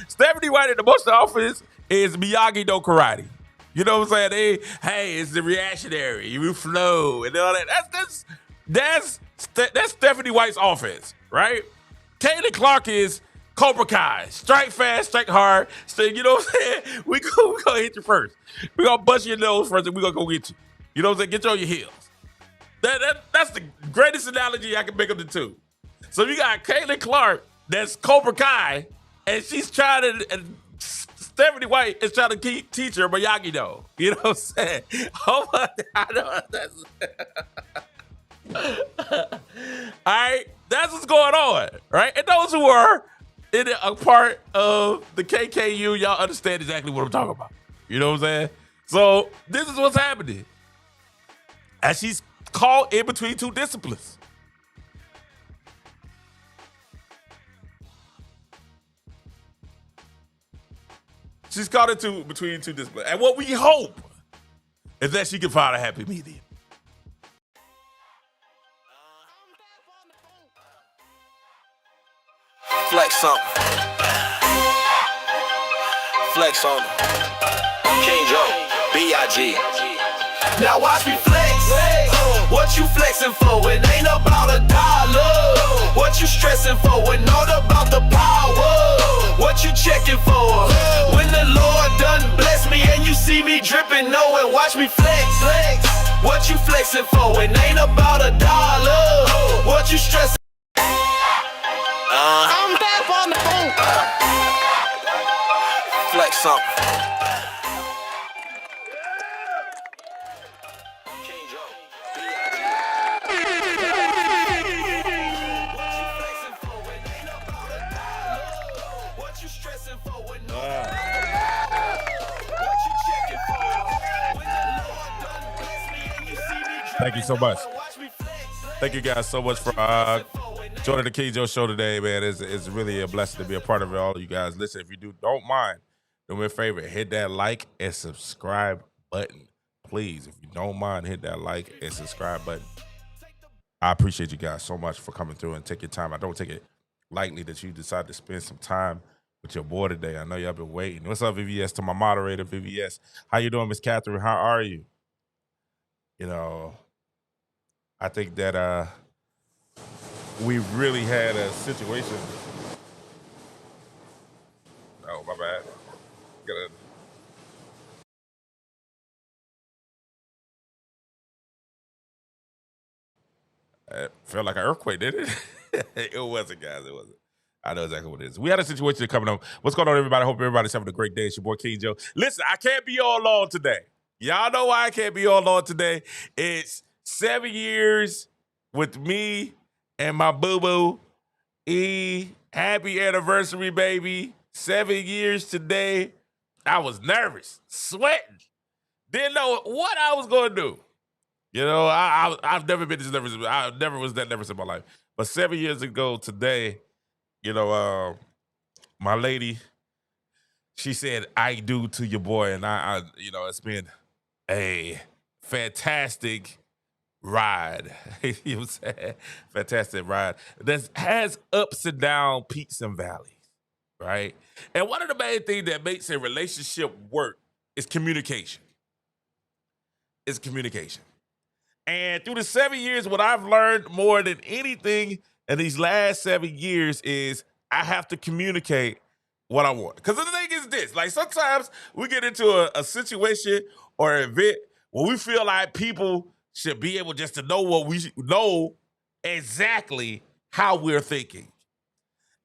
Stephanie White in the most office is Miyagi-Do karate. You know what I'm saying? Hey, it's the reactionary. You flow and all that. That's Stephanie White's offense, right? Caitlyn Clark is Cobra Kai. Strike fast, strike hard. So, you know what I'm saying? We gonna hit you first. We gonna bust your nose first and we gonna go get you. You know what I'm saying? Get you on your heels. That's the greatest analogy I can make of the two. So you got Caitlyn Clark, that's Cobra Kai, and she's trying to, and Stephanie White is trying to teach her Miyagi-Do. You know what I'm saying? Oh my, I know that's. All right, that's what's going on, right? And those who are in a part of the KKU, y'all understand exactly what I'm talking about. You know what I'm saying? So this is what's happening. As she's caught in between two disciplines. She's caught in between two disciplines. And what we hope is that she can find a happy medium. Flex on. Flex on. King Joe, B.I.G. Now watch me flex. What you flexing for? It ain't about $1. What you stressing for? It not about the power. What you checking for? When the Lord done bless me and you see me dripping, know it. Watch me flex. What you flexing for? It ain't about $1. What you stressing? I'm back on the phone. Flex up. Thank you so much. Thank you guys so much for joining the King Joe show today, man. It's really a blessing to be a part of it. All of you guys. Listen, if you don't mind, do me a favor, hit that like and subscribe button. Please, if you don't mind, hit that like and subscribe button. I appreciate you guys so much for coming through and taking your time. I don't take it lightly that you decided to spend some time with your boy today. I know y'all been waiting. What's up, VVS? To my moderator, VVS. How you doing, Miss Catherine? How are you? You know, I think that we really had a situation. Oh, my bad. It felt like an earthquake, didn't it? It wasn't, guys. It wasn't. I know exactly what it is. We had a situation coming up. What's going on, everybody? I hope everybody's having a great day. It's your boy, King Joe. Listen, I can't be all on today. Y'all know why I can't be all on today. It's 7 years with me and my boo-boo, E. Happy anniversary, baby. 7 years today. I was nervous, sweating. Didn't know what I was going to do. You know, I've never been this nervous. I never was that nervous in my life. But 7 years ago today, you know, my lady, she said, I do to your boy. And I you know, it's been a fantastic ride. You know what I'm saying? Fantastic ride. That has ups and downs, peaks and valleys, right? And one of the main things that makes a relationship work is communication. It's communication. And through the 7 years, what I've learned more than anything in these last 7 years is I have to communicate what I want. Because the thing is this, like sometimes we get into a situation or an event where we feel like people should be able just to know what we know exactly how we're thinking.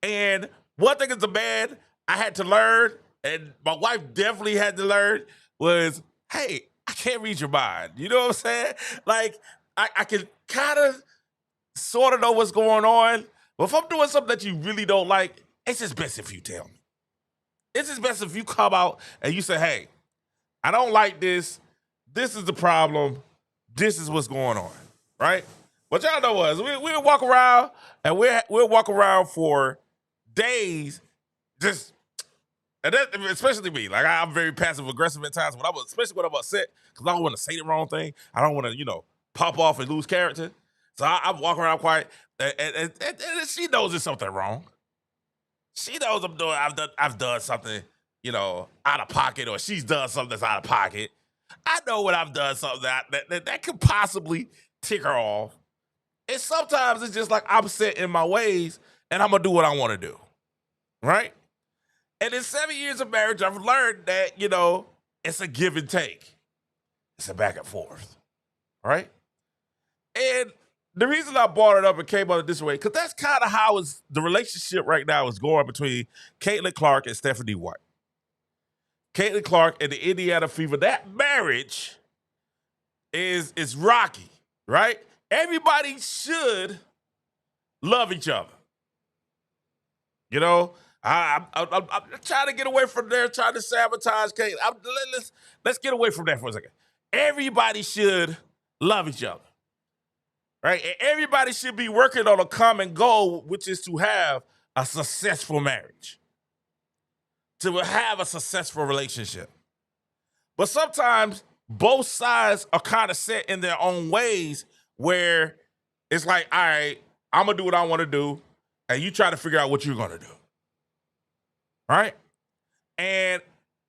And one thing as a man I had to learn, and my wife definitely had to learn, was, hey, I can't read your mind. You know what I'm saying? Like, I can kind of sort of know what's going on, but if I'm doing something that you really don't like, it's just best if you tell me. It's just best if you come out and you say, hey, I don't like this. This is the problem. This is what's going on, right? But y'all know us. We'll walk around, and we'll walk around for days just. And that, especially me, like I'm very passive aggressive at times. Especially when I'm upset, because I don't want to say the wrong thing. I don't want to, pop off and lose character. So I walk around quiet, and she knows there's something wrong. She knows I'm doing. I've done something, out of pocket, or she's done something that's out of pocket. I know when I've done something that could possibly tick her off. And sometimes it's just like I'm set in my ways, and I'm gonna do what I want to do, right? And in 7 years of marriage, I've learned that it's a give and take. It's a back and forth, right? And the reason I brought it up and came on it this way, because that's kind of how the relationship right now is going between Caitlyn Clark and Stephanie White. Caitlyn Clark and the Indiana Fever, that marriage is rocky, right? Everybody should love each other. I'm trying to get away from there, trying to sabotage Caitlyn. Let's get away from that for a second. Everybody should love each other. Right? And everybody should be working on a common goal, which is to have a successful marriage, to have a successful relationship. But sometimes both sides are kind of set in their own ways where it's like, all right, I'm going to do what I want to do, and you try to figure out what you're going to do. Right? And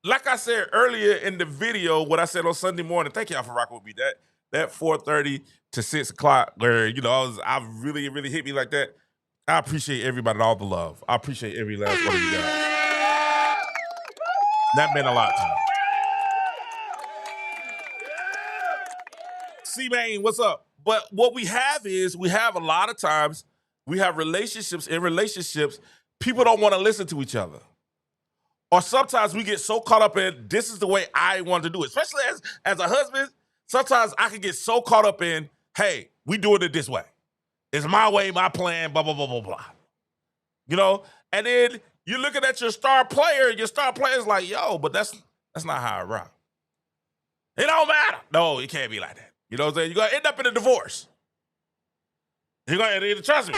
like I said earlier in the video, what I said on Sunday morning, thank y'all for rocking with me, that 4:30 to 6 o'clock where, I really, really hit me like that. I appreciate everybody and all the love. I appreciate every last one of you guys. That meant a lot to me. C-Main, what's up? But what we have is, we have a lot of times, we have relationships, people don't want to listen to each other. Or sometimes we get so caught up in, this is the way I want to do it. Especially as a husband, sometimes I can get so caught up in, hey, we doing it this way. It's my way, my plan, blah, blah, blah, blah, blah. And then you're looking at your star player, and your star player's like, yo, but that's not how I rock. It don't matter. No, it can't be like that. You know what I'm saying? You're going to end up in a divorce. You're going to trust me.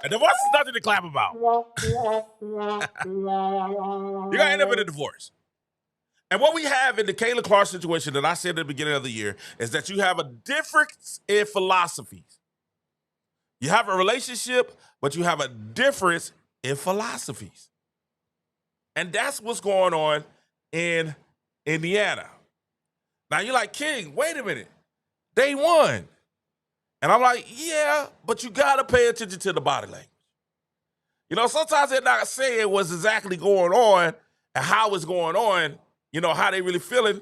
A divorce is nothing to clap about. You're going to end up in a divorce. And what we have in the Caitlyn Clark situation that I said at the beginning of the year is that you have a difference in philosophies. You have a relationship, but you have a difference in philosophies. And that's what's going on in Indiana. Now you're like, King, wait a minute. They won. And I'm like, yeah, but you got to pay attention to the body language. Sometimes they're not saying what's exactly going on and how it's going on, how they really feeling.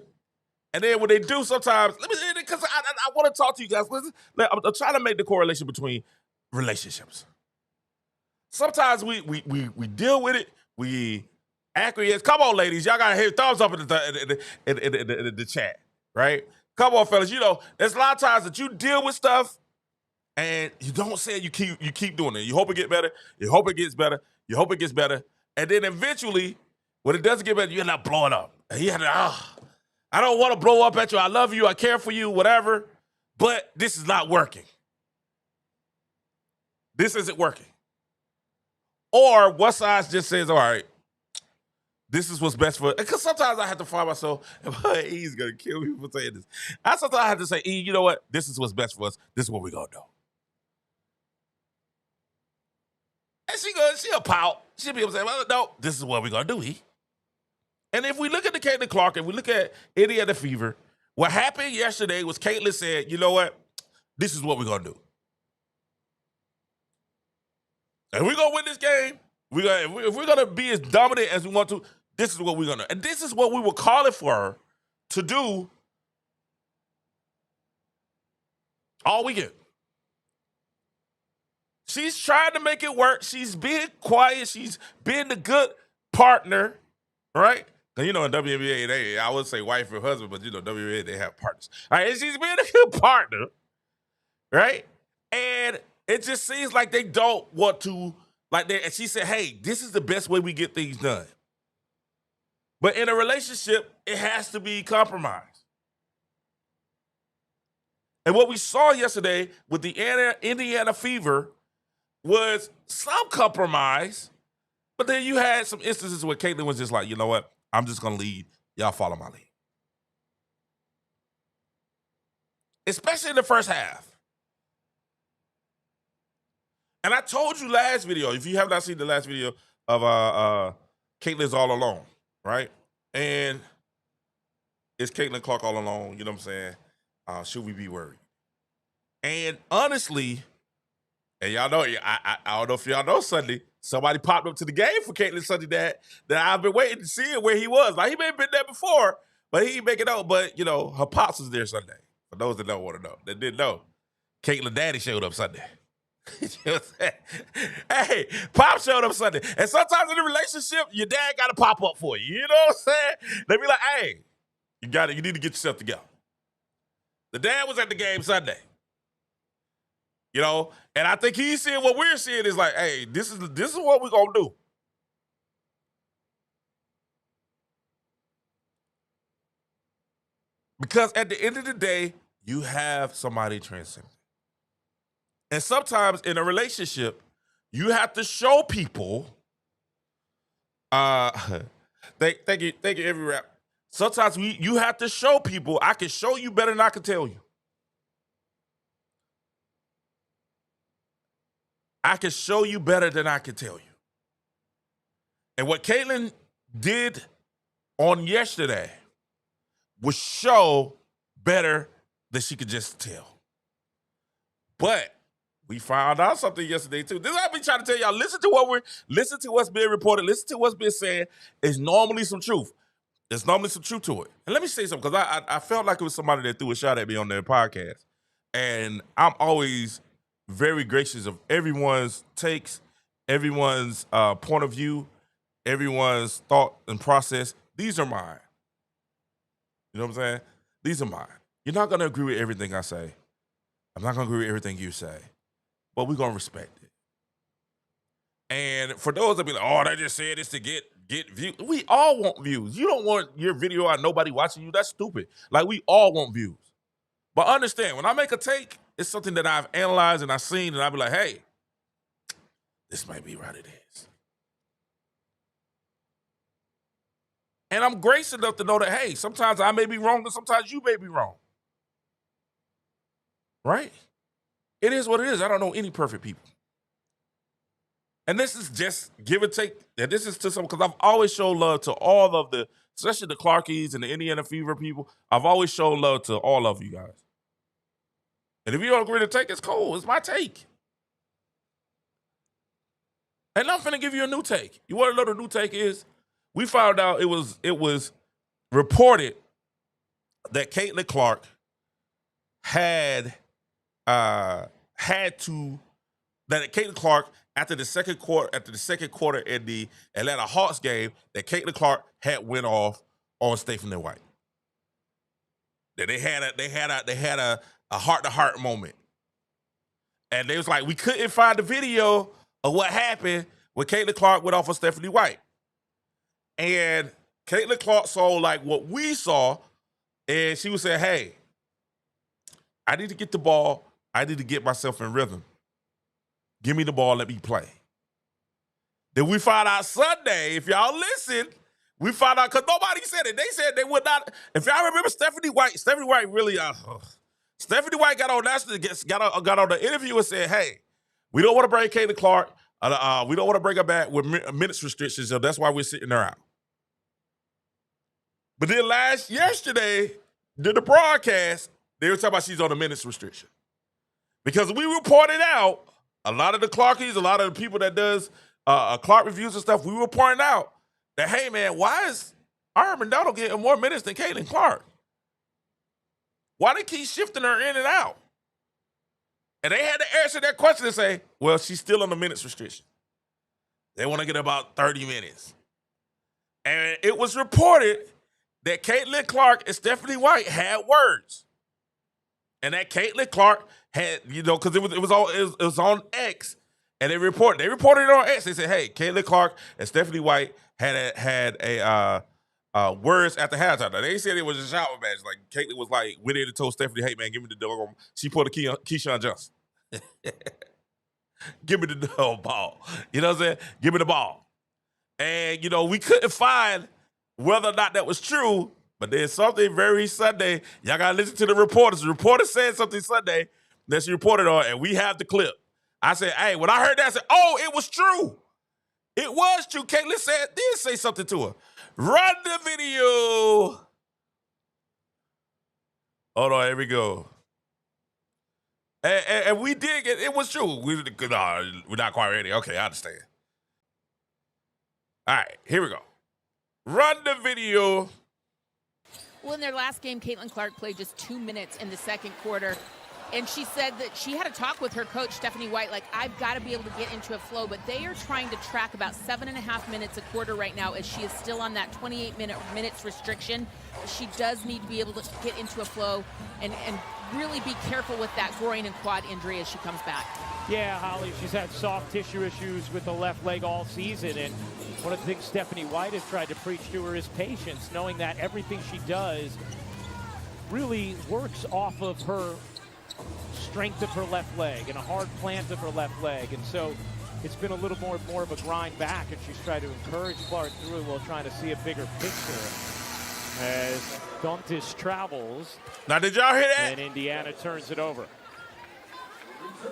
And then when they do, sometimes, because I want to talk to you guys. I'm trying to make the correlation between relationships. Sometimes we deal with it, we acquiesce. Come on, ladies, y'all got to hit thumbs up in the chat, right? Come on, fellas. There's a lot of times that you deal with stuff and you don't say it, you keep doing it. You hope it gets better. You hope it gets better. You hope it gets better. And then eventually, when it doesn't get better, you end up blowing up. And you have to, I don't want to blow up at you. I love you. I care for you, whatever. But this is not working. This isn't working. Or one side just says, all right, this is what's best for it. Because sometimes I have to find myself, he's going to kill me for saying this. Sometimes I have to say, E, you know what? This is what's best for us. This is what we're going to do. And she'll pout. She'll be able to say, well, no, this is what we're going to do, E. And if we look at the Caitlyn Clark and we look at Indiana Fever, what happened yesterday was Caitlyn said, you know what? This is what we're going to do. And we're going to win this game. If we're going to be as dominant as we want to, this is what we're going to. And this is what we were calling for her to do all weekend. She's trying to make it work. She's being quiet. She's being the good partner, right? And in WNBA, I would say wife or husband, but WNBA, they have partners. All right, and she's being a good partner, right? And it just seems like they don't want to, and she said, hey, this is the best way we get things done. But in a relationship, it has to be compromised. And what we saw yesterday with the Indiana Fever was some compromise, but then you had some instances where Caitlyn was just like, you know what? I'm just going to lead. Y'all follow my lead. Especially in the first half. And I told you last video, if you have not seen the last video of Caitlyn's all alone, right? And is Caitlyn Clark all alone? You know what I'm saying? Should we be worried? And honestly, and y'all know, I don't know if y'all know Sunday, somebody popped up to the game for Caitlyn Sunday that I've been waiting to see where he was. Like, he may have been there before, but he didn't make it out. But, you know, her pops was there Sunday. For those that don't want to know, that didn't know, Caitlyn daddy showed up Sunday. You know what I'm saying? Hey, Pop showed up Sunday. And sometimes in a relationship, your dad got to pop up for you. You know what I'm saying? They be like, hey, you need to get yourself together. The dad was at the game Sunday. You know, and I think he's seeing what we're seeing is like, hey, this is what we're going to do. Because at the end of the day, you have somebody transcendent. And sometimes in a relationship, you have to show people. Thank you, every rap. Sometimes you have to show people, I can show you better than I can tell you. I can show you better than I can tell you. And what Caitlyn did on yesterday was show better than she could just tell. But we found out something yesterday too. This is what I've been trying to tell y'all. Listen to what's being reported. Listen to what's being said. It's normally some truth. There's normally some truth to it. And let me say something, because I felt like it was somebody that threw a shot at me on their podcast. And I'm always very gracious of everyone's takes, everyone's point of view, everyone's thought and process. These are mine. You know what I'm saying? These are mine. You're not going to agree with everything I say. I'm not going to agree with everything you say. But we're going to respect it. And for those that be like, oh, they just said this to get views. We all want views. You don't want your video out, nobody watching you. That's stupid. Like, we all want views. But understand, when I make a take, it's something that I've analyzed and I've seen, and I'll be like, hey, this might be right, it is. And I'm gracious enough to know that, hey, sometimes I may be wrong and sometimes you may be wrong. Right? It is what it is. I don't know any perfect people. And this is just give and take. And this is to some, because I've always shown love to all of the, especially the Clarkies and the Indiana Fever people. I've always shown love to all of you guys. And if you don't agree to take, it's cool. It's my take. And I'm finna give you a new take. You want to know the new take is? We found out it was reported that Caitlyn Clark had Caitlyn Clark after the second quarter in the Atlanta Hawks game, that Caitlyn Clark had went off on Stephen White. That they had a heart-to-heart moment. And they was like, we couldn't find the video of what happened when Caitlyn Clark went off on Stephanie White. And Caitlyn Clark saw like what we saw, and she was saying, hey, I need to get the ball. I need to get myself in rhythm. Give me the ball, let me play. Then we found out Sunday, if y'all listen, we found out, because nobody said it. They said they would not. If y'all remember Stephanie White really, Stephanie White got on the interview and said, hey, we don't want to bring Caitlyn Clark. We don't want to bring her back with minutes restrictions, so that's why we're sitting her out. But then yesterday, during the broadcast, they were talking about she's on a minutes restriction. Because we reported out, a lot of the Clarkies, a lot of the people that does Clark reviews and stuff, we were pointing out that, hey, man, why is Aaron McDonald getting more minutes than Caitlyn Clark? Why they keep shifting her in and out? And they had to answer that question and say, well, she's still on the minutes restriction. They want to get about 30 minutes. And it was reported that Caitlyn Clark and Stephanie White had words. And that Caitlyn Clark had, because it was on X, and they reported it on X. They said, hey, Caitlyn Clark and Stephanie White had a words at the halftime. Now, they said it was a shower match. Like, Caitlyn was like, went in and told Stephanie, hey, man, give me the dog. She pulled a Keyshawn Johnson. Give me the ball. You know what I'm saying? Give me the ball. And, we couldn't find whether or not that was true, but there's something very Sunday. Y'all got to listen to the reporters. The reporter said something Sunday that she reported on, and we have the clip. I said, hey, when I heard that, I said, oh, it was true. It was true. Caitlyn did say something to her. Run the video. Hold on, here we go. And we did get, it was true. We're not quite ready. Okay, I understand. All right, here we go. Run the video. Well, in their last game, Caitlyn Clark played just 2 minutes in the second quarter. And she said that she had a talk with her coach, Stephanie White, like, I've got to be able to get into a flow. But they are trying to track about 7.5 minutes a quarter right now, as she is still on that 28 minutes restriction. She does need to be able to get into a flow and really be careful with that groin and quad injury as she comes back. Yeah, Holly, she's had soft tissue issues with the left leg all season. And one of the things Stephanie White has tried to preach to her is patience, knowing that everything she does really works off of her strength of her left leg and a hard plant of her left leg. And so it's been a little more of a grind back, and she's tried to encourage Clark through while trying to see a bigger picture as Dantas travels. Now, did y'all hear that? And Indiana turns it over.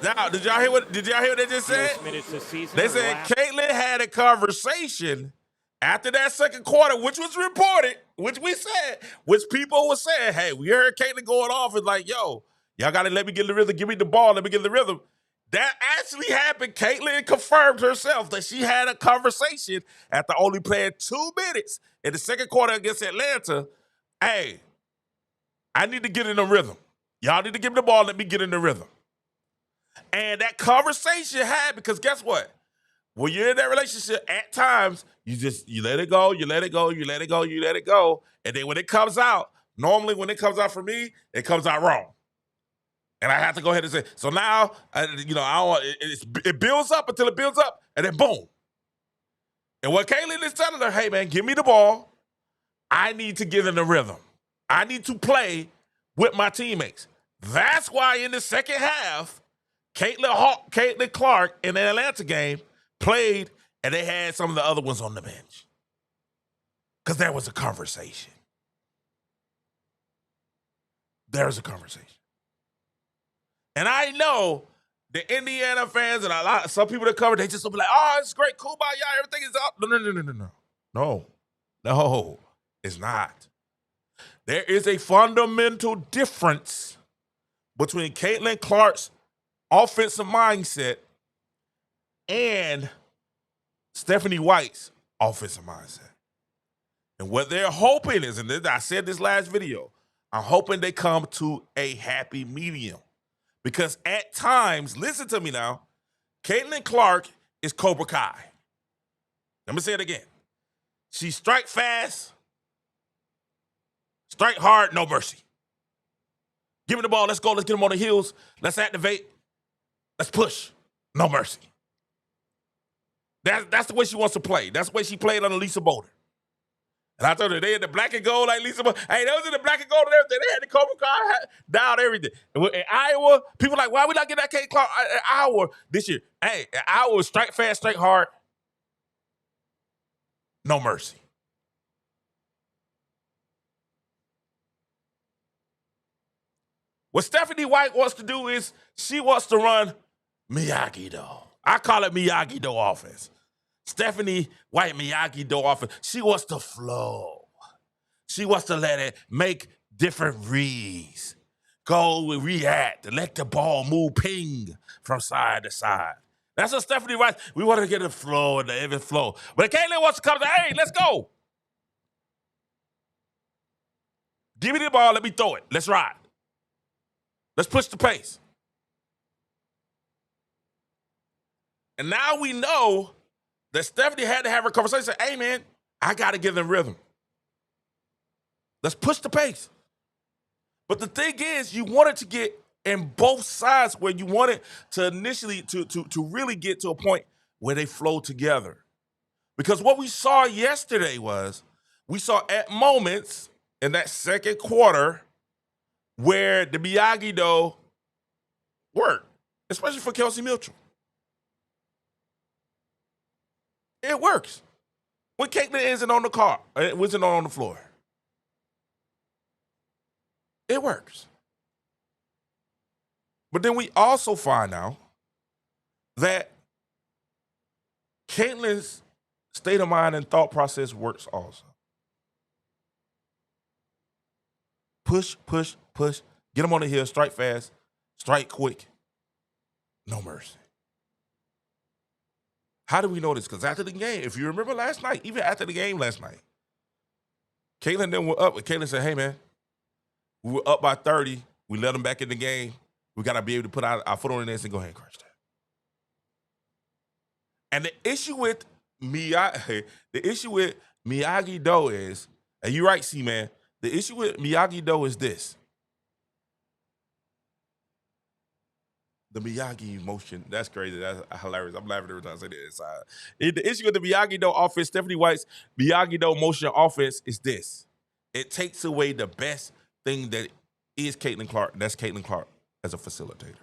Now, did y'all hear what they just said? Most minutes this season. They said Caitlyn had a conversation after that second quarter, which was reported, which we said, which people were saying, hey, we heard Caitlyn going off and like, yo, y'all got to let me get in the rhythm. Give me the ball. Let me get in the rhythm. That actually happened. Caitlyn confirmed herself that she had a conversation after only playing 2 minutes in the second quarter against Atlanta. Hey, I need to get in the rhythm. Y'all need to give me the ball. Let me get in the rhythm. And that conversation had, because guess what? When you're in that relationship, at times, you let it go, you let it go, you let it go, you let it go. And then when it comes out, normally when it comes out for me, it comes out wrong. And I have to go ahead and say, so now, it builds up until it builds up, and then boom. And what Caitlyn is telling her, hey, man, give me the ball. I need to get in the rhythm. I need to play with my teammates. That's why in the second half, Caitlyn Clark in the Atlanta game played, and they had some of the other ones on the bench. Because there was a conversation. There was a conversation. And I know the Indiana fans and some people that cover, they just will be like, oh, it's great, cool by y'all, everything is up. No, it's not. There is a fundamental difference between Caitlyn Clark's offensive mindset and Stephanie White's offensive mindset. And what they're hoping is, and I said this last video, I'm hoping they come to a happy medium. Because at times, listen to me now, Caitlyn Clark is Cobra Kai. Let me say it again. She strike fast, strike hard, no mercy. Give me the ball, let's go, let's get them on the heels, let's activate, let's push, no mercy. That's the way she wants to play. That's the way she played under Lisa Bolden. And I told her, they had the black and gold like Lisa Bolden. Hey, they was in the black and gold and everything. They had the Cobra Kai down everything. In Iowa, people like, why we not getting that Caitlyn Clark in Iowa this year? Hey, in Iowa, strike fast, strike hard, no mercy. What Stephanie White wants to do is she wants to run Miyagi-Do. I call it Miyagi-Do offense. Stephanie White Miyagi-Do offense. She wants to flow. She wants to let it make different reads. Go and react. Let the ball move, ping from side to side. That's what Stephanie White, we want to get a flow and the even flow. But Caitlyn wants to come to, hey, let's go. Give me the ball, let me throw it. Let's ride. Let's push the pace. And now we know that Stephanie had to have her conversation. Hey, man, I got to get in the rhythm. Let's push the pace. But the thing is, you wanted to get in both sides where you wanted to initially to really get to a point where they flow together. Because what we saw yesterday was, we saw at moments in that second quarter where the Miyagi-Do worked, especially for Kelsey Mitchell. It works. When Caitlyn isn't on the car, it wasn't on the floor. It works. But then we also find out that Caitlyn's state of mind and thought process works also. Push, push, push. Get them on the hill. Strike fast. Strike quick. No mercy. How do we know this? Because after the game, if you remember last night, even after the game last night, Caitlyn then were up. And Caitlyn said, hey, man, we were up by 30. We let them back in the game. We got to be able to put our foot on the nest and go ahead and crush that. And the issue with Miyagi-Do is, and you're right, C-Man, the issue with Miyagi-Do is this. The Miyagi motion, that's crazy. That's hilarious. I'm laughing every time I say that inside. The issue with the Miyagi-Do offense, Stephanie White's Miyagi-Do motion offense is this. It takes away the best thing that is Caitlyn Clark, and that's Caitlyn Clark as a facilitator.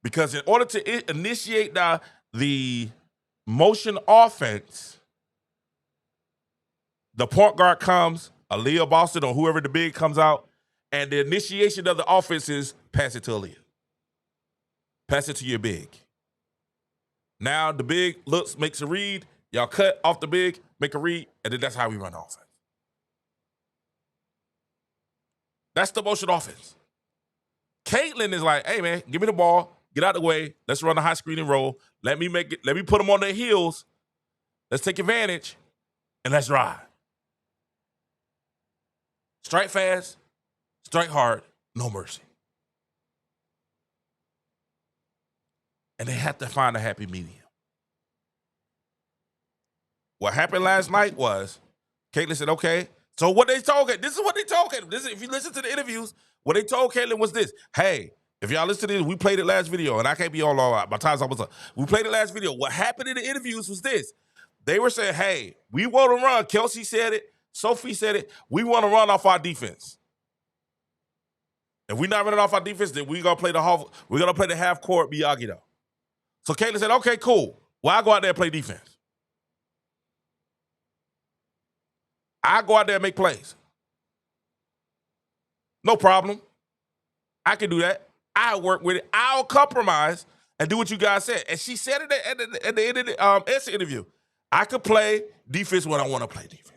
Because in order to initiate the motion offense, the point guard comes, Aaliyah Boston or whoever the big comes out, and the initiation of the offense is pass it to Aaliyah. Pass it to your big. Now the big looks, makes a read, y'all cut off the big, make a read, and then that's how we run offense. That's the motion offense. Caitlyn is like, hey man, give me the ball. Get out the way. Let's run a high screen and roll. Let me make it. Let me put them on their heels. Let's take advantage, and let's ride. Strike fast, strike hard, no mercy. And they have to find a happy medium. What happened last night was, Caitlyn said, okay, so what they told Caitlyn, this is what they told Caitlyn. If you listen to the interviews, what they told Caitlyn was this. Hey, if y'all listen to this, we played it last video, and I can't be all out. My time's almost up. We played it last video. What happened in the interviews was this. They were saying, hey, we want to run. Kelsey said it. Sophie said it. We want to run off our defense. If we're not running off our defense, then we're gonna play the half court Miyagi-Do. So Caitlyn said, okay, cool. Well, I go out there and play defense. I go out there and make plays. No problem. I can do that. I'll work with it. I'll compromise and do what you guys said. And she said it at the end of the answer interview. I could play defense when I want to play defense.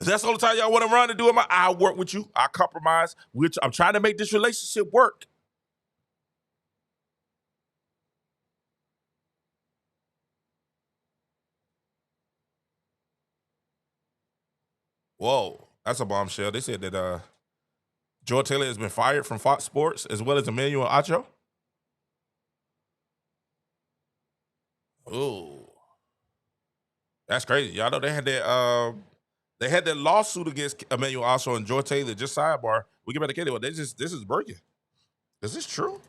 If that's the only time y'all want to run and do it, I'll work with you. I'll compromise. I'm trying to make this relationship work. Whoa, that's a bombshell. They said that Joy Taylor has been fired from Fox Sports as well as Emmanuel Acho. Ooh, that's crazy. Y'all know they had that lawsuit against Emmanuel Acho and Joy Taylor. Just sidebar. We get back to Katie. Well, this is breaking. Is this true?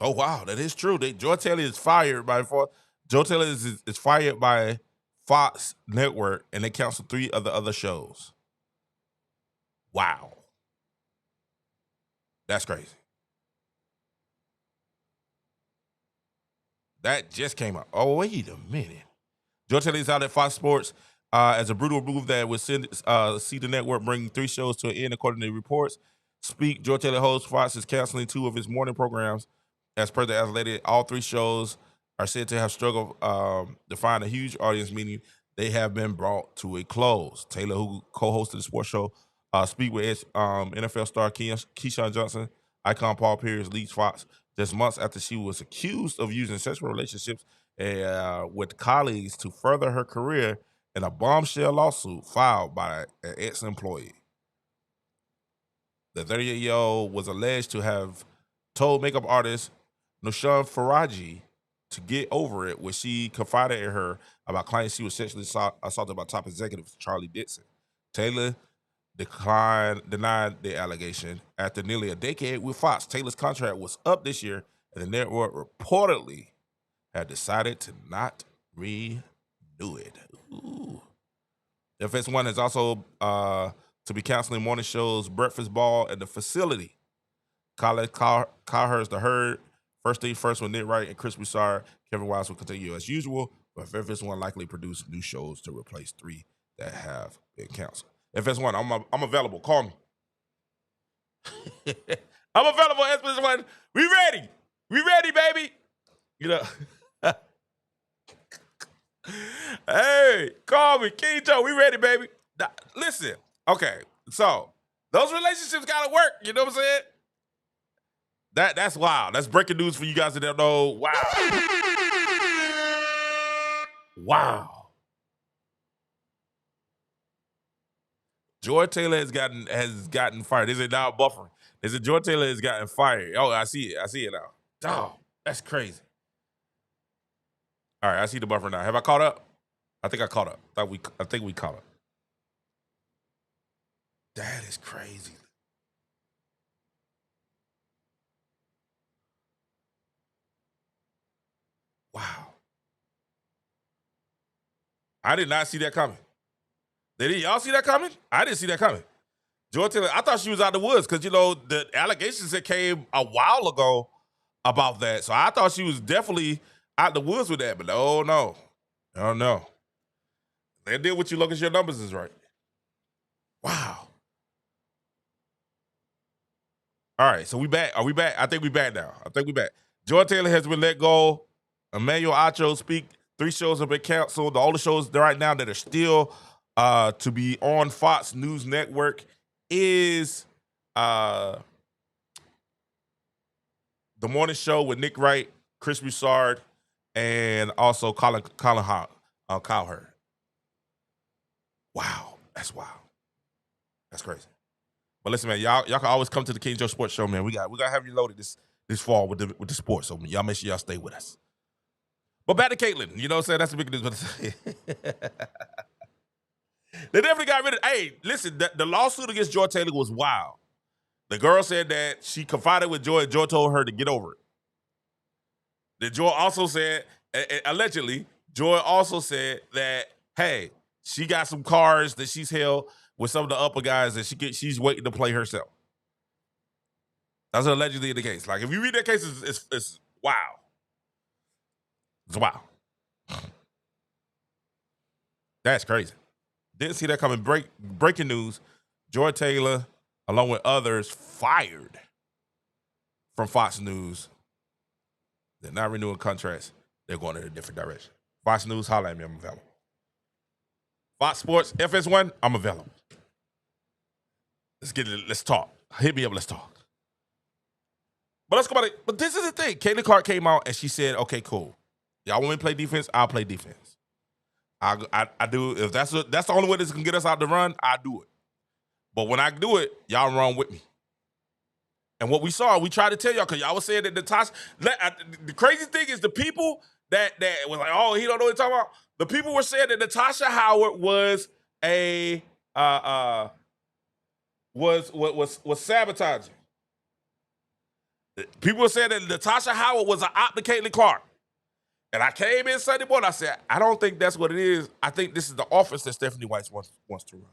Oh wow, that is true. Joy Taylor is fired by Joy Taylor is fired by Fox Network, and they canceled 3 of the other shows. Wow, that's crazy. That just came out. Oh wait a minute. Joy Taylor is out at Fox Sports as a brutal move that would see the network bring 3 shows to an end, according to reports. Joy Taylor host Fox is canceling 2 of his morning programs. As per the Athletic, all 3 shows are said to have struggled to find a huge audience, meaning they have been brought to a close. Taylor, who co-hosted the sports show, Speak with NFL star Keyshawn Johnson, icon Paul Pierce, leaves Fox just months after she was accused of using sexual relationships with colleagues to further her career in a bombshell lawsuit filed by an ex-employee. The 38-year-old was alleged to have told makeup artist Nushan Faraji to get over it when she confided in her about claims she was sexually assaulted by top executive Charlie Dixon. Taylor denied the allegation. After nearly a decade with Fox, Taylor's contract was up this year, and the network reportedly had decided to not renew. do it. Ooh. FS1 is also to be canceling morning shows, Breakfast Ball, and The Facility. Colin Cowhurst the Herd, First Thing First with Nick Wright and Chris Broussard. Kevin Wiles will continue as usual, but FS1 likely produce new shows to replace 3 that have been canceled. FS1, I'm available. Call me. I'm available, FS1. We ready. We ready, baby. You know. Hey, call me. King Joe, we ready, baby. Listen, okay, so those relationships gotta work. You know what I'm saying? That's wild. That's breaking news for you guys that don't know. Wow. Wow. Joy Taylor has gotten fired. Is it now buffering? Is it Joy Taylor has gotten fired? Oh, I see it. I see it now. Oh, that's crazy. All right, I see the buffer now. Have I caught up? I think I caught up. I think we caught up. That is crazy. Wow. I did not see that coming. Did y'all see that coming? I didn't see that coming. Joy Taylor, I thought she was out of the woods because, you know, the allegations that came a while ago about that. So I thought she was definitely out the woods with that. But no. They did what you look at your numbers is right. Wow. All right, so we back. Are we back? I think we back now. Joy Taylor has been let go. Emmanuel Acho speak. 3 shows have been canceled. The only shows right now that are still to be on Fox News Network is The Morning Show with Nick Wright, Chris Broussard, and also Colin Cowherd. Wow, that's wild. That's crazy. But listen, man, y'all can always come to the King Joe Sports Show, man. We got have you loaded this fall with the sports, so y'all make sure y'all stay with us. But back to Caitlyn, you know what I'm saying? That's the big news. They definitely got rid of. Hey, listen, the lawsuit against Joy Taylor was wild. The girl said that she confided with Joy, and Joy told her to get over it. Then Joy also said, allegedly, Joy also said that, hey, she got some cards that she's held with some of the upper guys that she's waiting to play herself. That's allegedly the case. Like, if you read that case, it's wow. It's wow. That's crazy. Didn't see that coming. Breaking news, Joy Taylor, along with others, fired from Fox News. They're not renewing contracts. They're going in a different direction. Fox News, holla at me. I'm available. Fox Sports, FS1, I'm available. Let's get it. Let's talk. Hit me up. Let's talk. But let's go about it. But this is the thing. Caitlyn Clark came out and she said, okay, cool. Y'all want me to play defense? I'll play defense. I do. If that's the only way this can get us out the run, I do it. But when I do it, y'all run with me. And what we saw, we tried to tell y'all, because y'all was saying that Natasha, the crazy thing is the people that was like, oh, he don't know what he's talking about. The people were saying that Natasha Howard was was sabotaging. People were saying that Natasha Howard was an op to Caitlyn Clark. And I came in Sunday morning, I said, I don't think that's what it is. I think this is the offense that Stephanie White wants to run.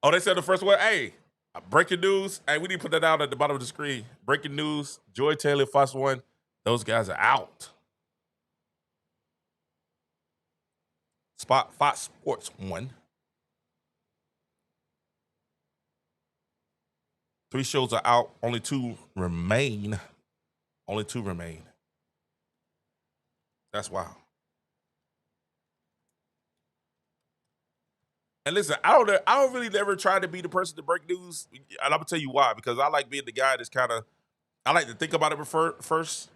Oh, they said the first one. Hey, breaking news. Hey, we need to put that out at the bottom of the screen. Breaking news. Joy Taylor, Fox 1. Those guys are out. Fox Sports 1. 3 shows are out. Only 2 remain. That's wild. And listen, I don't really never try to be the person to break news. And I'm gonna tell you why. Because I like being the guy that's I like to think about it first.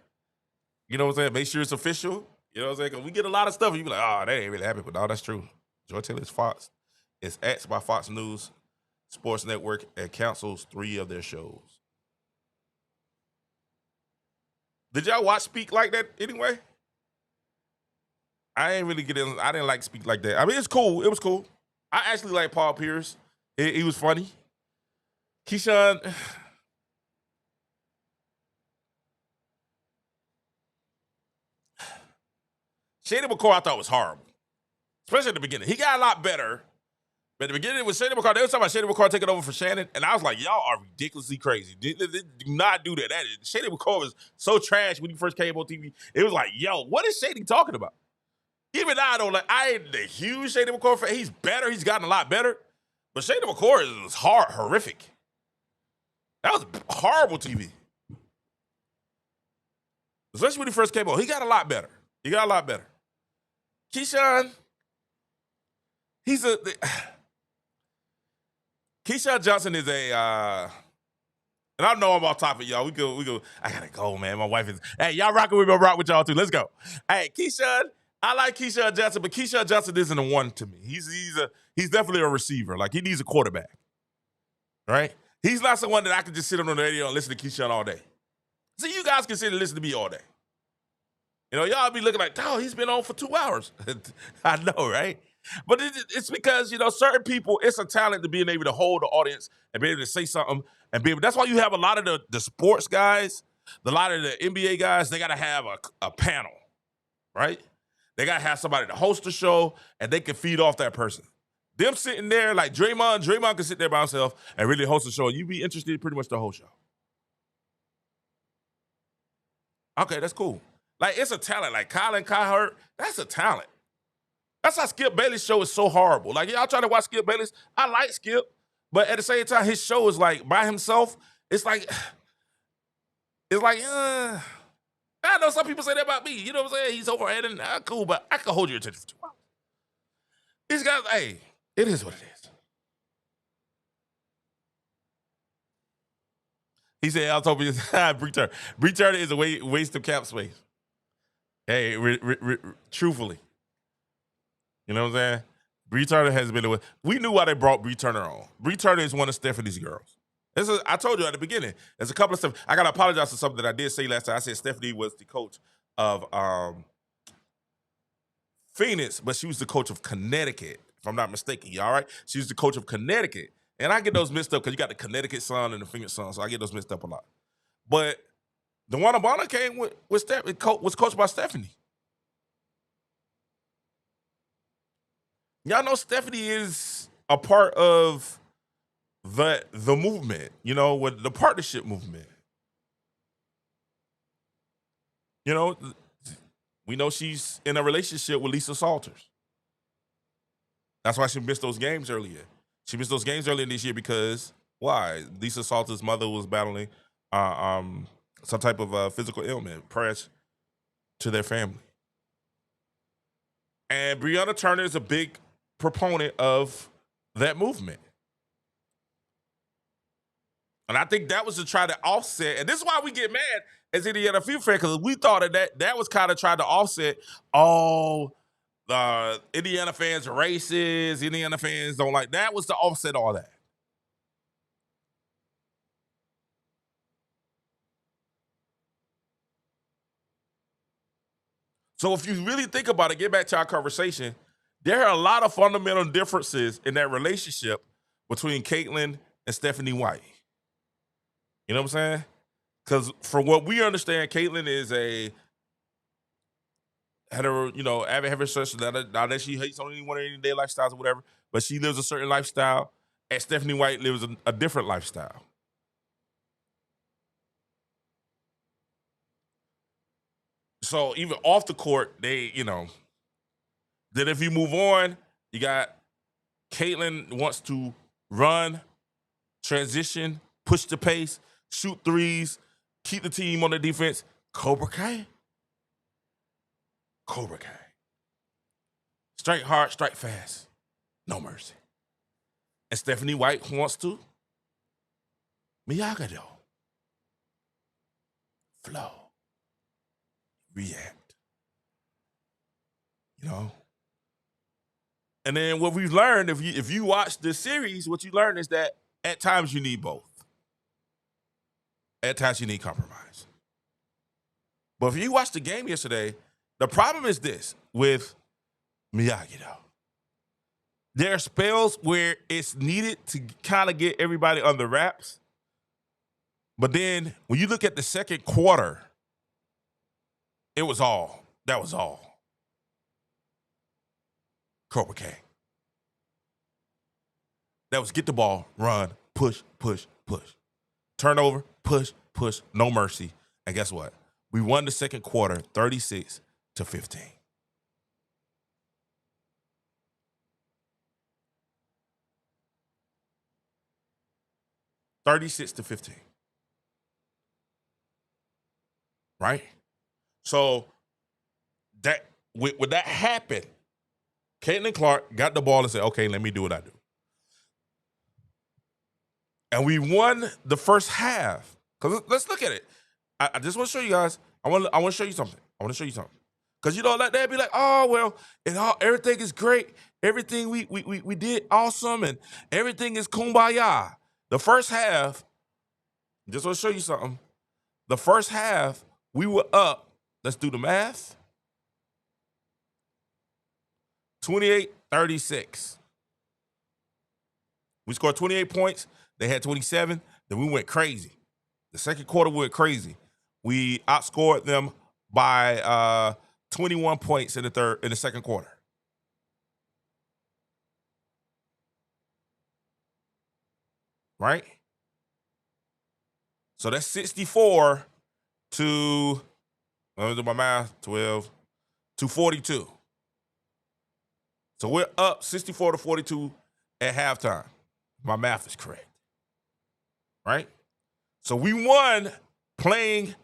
You know what I'm saying? Make sure it's official. You know what I'm saying? Because we get a lot of stuff and you be like, oh, that ain't really happening. But no, that's true. Joy Taylor's Fox is axed by Fox News Sports Network and cancels 3 of their shows. Did y'all watch Speak like that anyway? I ain't really I didn't like Speak like that. I mean, it's cool. It was cool. I actually like Paul Pierce. He was funny. Keyshawn. Shady McCoy, I thought was horrible, especially at the beginning. He got a lot better. But at the beginning with Shady McCoy, they were talking about Shady McCoy taking over for Shannon, and I was like, y'all are ridiculously crazy. Do not do that. Shady McCoy was so trash when he first came on TV. It was like, yo, what is Shady talking about? Even now, I ain't the huge Shady McCoy fan. He's better. He's gotten a lot better. But Shady McCoy was horrific. That was horrible TV. Especially when he first came on. He got a lot better. Keyshawn, Keyshawn Johnson is and I know I'm off topic, y'all. We go. I gotta go, man. My wife is, hey, y'all rocking with me, I'll rock with y'all too. Let's go. Hey, Keyshawn, I like Keyshawn Johnson, but Keyshawn Johnson isn't a one to me. He's definitely a receiver. Like, he needs a quarterback, right? He's not someone that I can just sit on the radio and listen to Keyshawn all day. See, you guys can sit and listen to me all day. Y'all be looking like, oh, he's been on for 2 hours. I know, right? But it's because, certain people, it's a talent to being able to hold the audience and be able to say something and be able. That's why you have a lot of the sports guys, a lot of the NBA guys, they got to have a panel, right? They got to have somebody to host the show, and they can feed off that person. Them sitting there, like Draymond can sit there by himself and really host the show, and you'd be interested pretty much the whole show. Okay, that's cool. Like, it's a talent. Like, Colin Cowherd, that's a talent. That's how Skip Bayless' show is so horrible. Like, y'all try to watch Skip Bayless. I like Skip, but at the same time, his show is like, by himself, it's like, I know some people say that about me. You know what I'm saying? He's overheading. Cool, but I can hold your attention for 2 hours. These guys, hey, it is what it is. He said, I'll talk about Bree Turner. Bree Turner is a waste of cap space. Hey, truthfully. You know what I'm saying? Bree Turner has been we knew why they brought Bree Turner on. Bree Turner is one of Stephanie's girls. I told you at the beginning. There's a couple of stuff. I got to apologize for something that I did say last time. I said Stephanie was the coach of Phoenix, but she was the coach of Connecticut, if I'm not mistaken. You all right? She was the coach of Connecticut. And I get those mixed up because you got the Connecticut Sun and the Phoenix Sun, so I get those mixed up a lot. But the one Bonner came with was coached by Stephanie. Y'all know Stephanie is a part of the movement, with the partnership movement. We know she's in a relationship with Lisa Salters. That's why she missed those games earlier. She missed those games earlier this year because, why? Lisa Salters' mother was battling some type of physical ailment prior to their family. And Breonna Turner is a big proponent of that movement. And I think that was to try to offset, and this is why we get mad as Indiana fan, because we thought that was kind of trying to offset all the Indiana fans are racist, Indiana fans don't like. That was to offset all that. So if you really think about it, get back to our conversation, there are a lot of fundamental differences in that relationship between Caitlyn and Stephanie White. You know what I'm saying? Because from what we understand, Caitlyn is avid heterosexual. Not that she hates on anyone or any day lifestyles or whatever, but she lives a certain lifestyle, and Stephanie White lives a different lifestyle. So even off the court, then if you move on, you got Caitlyn wants to run, transition, push the pace, shoot threes, keep the team on the defense. Cobra Cai. Strike hard, strike fast. No mercy. And Stephanie White wants to Miyagido. Flow. React. And then what we've learned, if you watch this series, what you learn is that at times you need both. At times you need compromise. But if you watched the game yesterday, the problem is this with Miyagido. There are spells where it's needed to kind of get everybody under wraps. But then when you look at the second quarter, that was all Cobra Cai. That was get the ball, run, push, push, push. Turnover, push, push, no mercy. And guess what? We won the second quarter 36-15. 36-15. Right? So that when that happened, Caitlyn Clark got the ball and said, okay, let me do what I do. And we won the first half. Because let's look at it. I just want to show you guys. I want to show you something. Because like they'd be like, oh, well, everything is great. Everything we did awesome and everything is kumbaya. The first half, just want to show you something. The first half, we were up. Let's do the math. 28-36. We scored 28 points. They had 27. Then we went crazy. The second quarter went crazy. We outscored them by 21 points in the second quarter. Right? So that's 64 to, let me do my math, 12 to 42. So we're up 64 to 42 at halftime. My math is correct. Right? So we won playing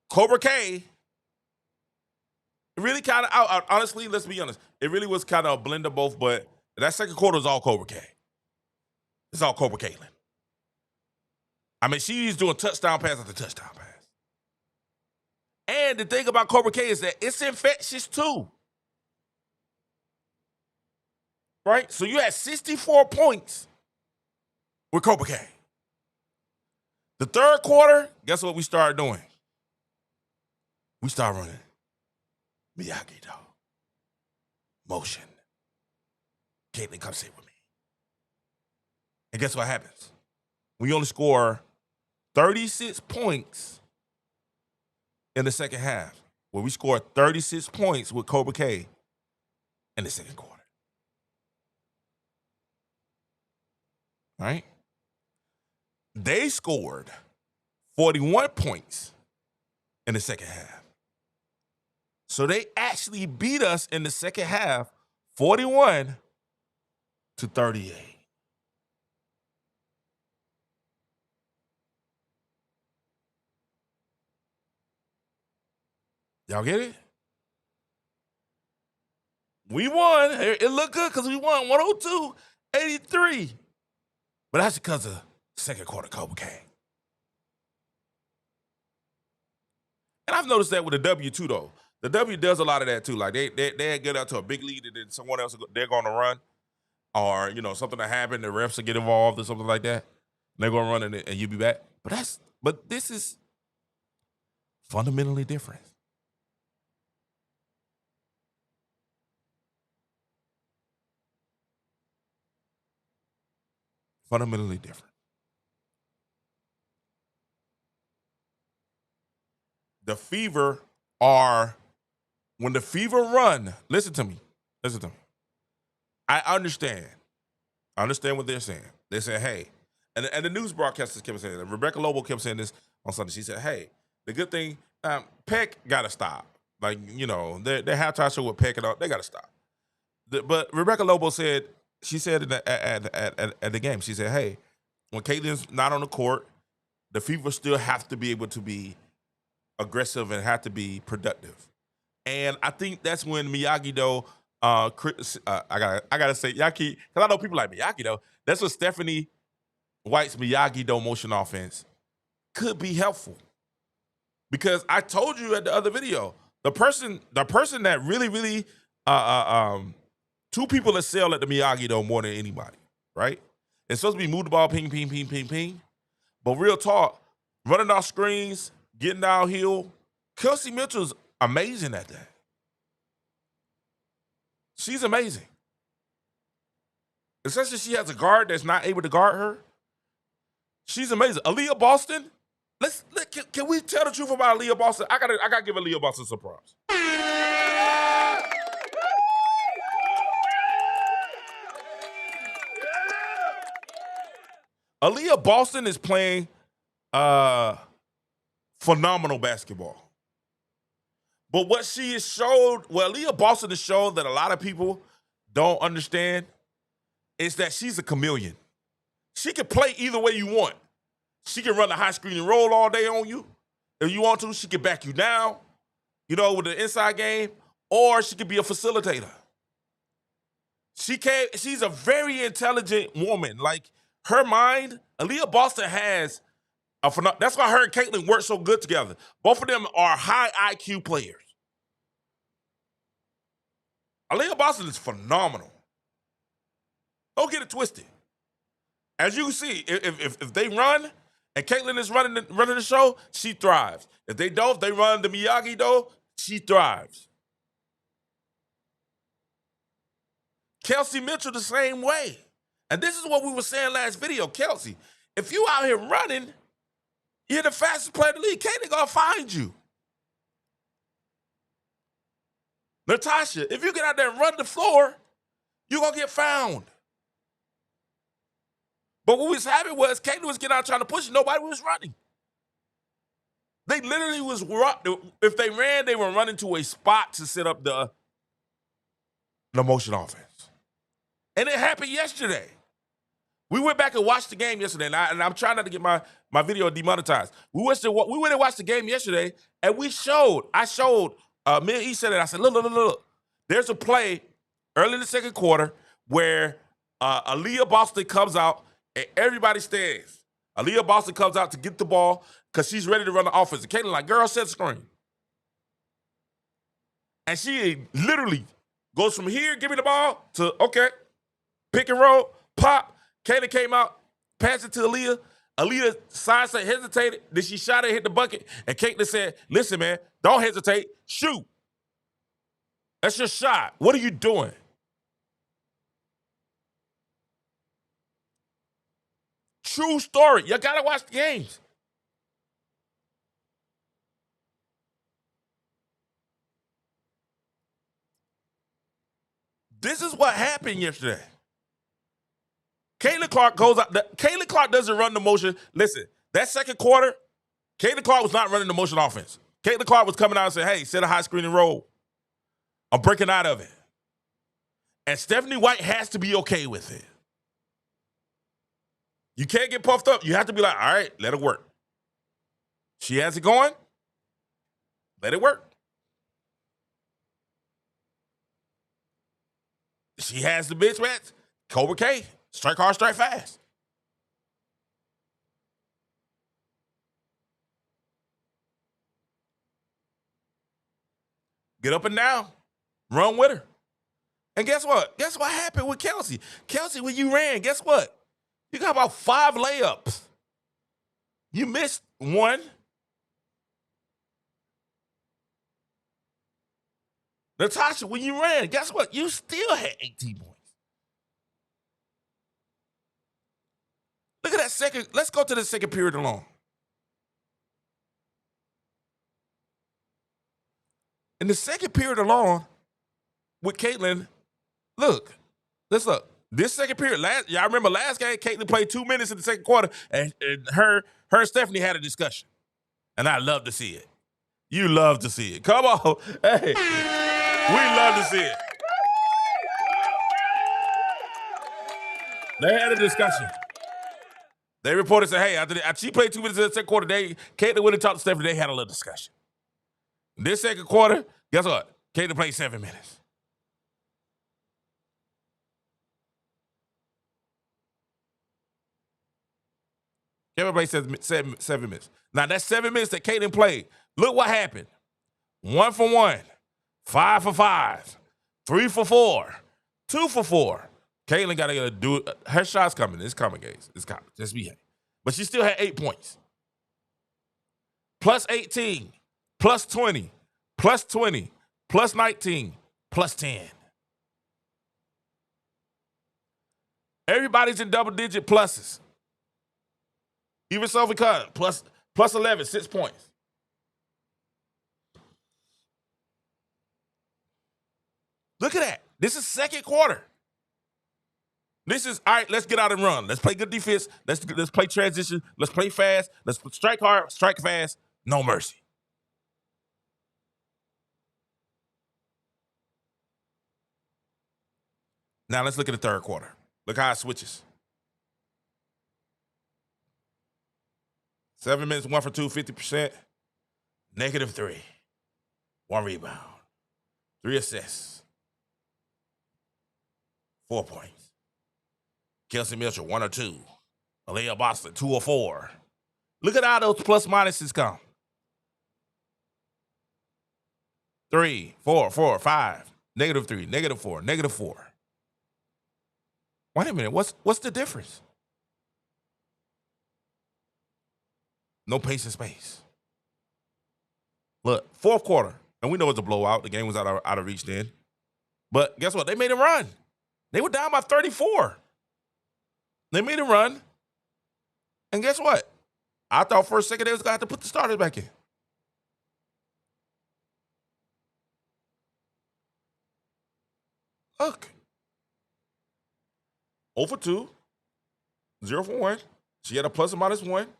Cobra Cai. It really kind of, honestly, let's be honest, it really was kind of a blend of both, but that second quarter was all Cobra Cai. It's all Cobra Caitlyn. I mean, she's doing touchdown pass after touchdown pass. And the thing about Cobra Cai is that it's infectious too. Right? So you had 64 points with Cobra Cai. The third quarter, guess what we started doing? We started running Miyagido motion. Caitlyn, come sit with me. And guess what happens? We only score 36 points in the second half, where we scored 36 points with Cobra Cai in the second quarter. All right? They scored 41 points in the second half. So they actually beat us in the second half 41-38. Y'all get it? We won. It looked good because we won 102-83. But that's because of second quarter Cobra Cai. And I've noticed that with the W too, though. The W does a lot of that too. Like they get out to a big lead and then someone else they're going to run, or something that happened, the refs will get involved or something like that. They're going to run and you'll be back. But this is fundamentally different. Fundamentally different. The Fever when the Fever run, listen to me. I understand what they're saying. They said, hey, and the news broadcasters kept saying it. Rebecca Lobo kept saying this on Sunday. She said, hey, the good thing, Peck got to stop. Like, their halftime show with Peck and all, they got to stop. But Rebecca Lobo said, she said at the game, she said, hey, when Caitlyn's not on the court, the Fever still have to be able to be aggressive and have to be productive. And I think that's when Miyagi-Do, I gotta say Yaki, because I know people like Miyagi-Do. That's what Stephanie White's Miyagi-Do motion offense could be helpful. Because I told you at the other video, the person that really, two people that sell at the Miyagi-Do more than anybody, right? It's supposed to be move the ball, ping, ping, ping, ping, ping. But real talk, running off screens, getting downhill, Kelsey Mitchell's amazing at that. She's amazing. especially she has a guard that's not able to guard her. She's amazing. Aaliyah Boston. Can we tell the truth about Aaliyah Boston? I gotta give Aaliyah Boston some props. Aaliyah Boston is playing phenomenal basketball. But what she has showed, what Aaliyah Boston has shown that a lot of people don't understand is that she's a chameleon. She can play either way you want. She can run the high screen and roll all day on you. If you want to, she can back you down, with the inside game, or she could be a facilitator. She's a very intelligent woman. Like, her mind, Aaliyah Boston has that's why her and Caitlyn work so good together. Both of them are high IQ players. Aaliyah Boston is phenomenal. Don't get it twisted. As you can see, if they run and Caitlyn is running the show, she thrives. If they don't, if they run the Miyagi-Do, she thrives. Kelsey Mitchell the same way. And this is what we were saying last video. Kelsey, if you out here running, you're the fastest player in the league. Caitlyn gonna find you. Natasha, if you get out there and run the floor, you're gonna get found. But what was happening was Caitlyn was getting out trying to push it. Nobody was running. They literally was, if they ran, they were running to a spot to set up the motion offense. And it happened yesterday. We went back and watched the game yesterday, and I'm trying not to get my video demonetized. We went and watched the game yesterday, and I showed, me and E said it, I said, look. There's a play early in the second quarter where Aaliyah Boston comes out, and everybody stands. Aaliyah Boston comes out to get the ball because she's ready to run the offense. And Caitlyn like, girl, set screen. And she literally goes from here, give me the ball, to, okay, pick and roll, pop. Caitlyn came out, passed it to Aaliyah. Aaliyah sidestep, hesitated. Then she shot it, hit the bucket. And Caitlyn said, listen, man, don't hesitate. Shoot. That's your shot. What are you doing? True story. You got to watch the games. This is what happened yesterday. Caitlyn Clark goes out. Caitlyn Clark doesn't run the motion. Listen, that second quarter, Caitlyn Clark was not running the motion offense. Caitlyn Clark was coming out and saying, hey, set a high screen and roll. I'm breaking out of it. And Stephanie White has to be okay with it. You can't get puffed up. You have to be like, all right, let it work. She has it going. Let it work. She has the bitch match. Cobra Cai. Strike hard, strike fast. Get up and down. Run with her. And guess what? Guess what happened with Kelsey? Kelsey, when you ran, guess what? You got about 5 layups. You missed one. Natasha, when you ran, guess what? You still had 18 points. Look at that second. Let's go to the second period alone. In the second period alone, with Caitlyn, let's look. This second period, y'all remember last game, Caitlyn played 2 minutes in the second quarter, and her and Stephanie had a discussion. And I love to see it. You love to see it. Come on. Hey, we love to see it. They had a discussion. They reported, said, hey, after she played 2 minutes in the second quarter, Caitlyn went and talked to Stephanie. They had a little discussion. This second quarter, guess what? Caitlyn played 7 minutes. Everybody says 7 minutes. Now, that's 7 minutes that Caitlyn played. Look what happened. 1 for 1, 5 for 5, 3 for 4, 2 for 4. Caitlyn got to do it. Her shot's coming. It's coming, guys. It's coming. Just behave. But she still had 8 points. Plus 18, plus 20, plus 20, plus 19, plus 10. Everybody's in double-digit pluses. Even Sophie Cotton, plus 11, 6 points. Look at that. This is second quarter. This is, all right, let's get out and run. Let's play good defense. Let's play transition. Let's play fast. Let's strike hard, strike fast. No mercy. Now let's look at the third quarter. Look how it switches. 7 minutes, 1 for 2, 50%. -3. 1 rebound. 3 assists. 4 points. Kelsey Mitchell, 1 or 2. Aaliyah Boston, 2 or 4. Look at how those plus minuses come. 3, 4, 4, 5. -3, -4, -4. Wait a minute, what's the difference? No pace and space. Look, fourth quarter, and we know it's a blowout. The game was out of reach then. But guess what? They made a run. They were down by 34. They made a run. And guess what? I thought for a second they was going to have to put the starters back in. Look. 0 for 2. 0 for 1. She had a plus or minus 1.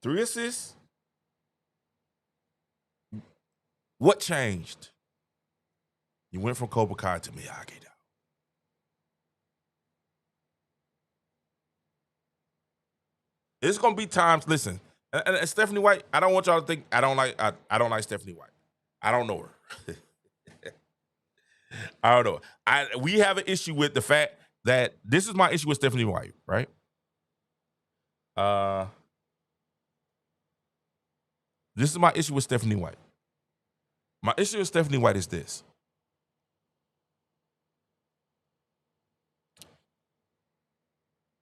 3 assists. What changed? You went from Cobra Cai to Miyagi-Do. It's gonna be times. Listen, and Stephanie White. I don't want y'all to think I don't like Stephanie White. I don't know her. I don't know. We have an issue with the fact that this is my issue with Stephanie White, right? This is my issue with Stephanie White. My issue with Stephanie White is this.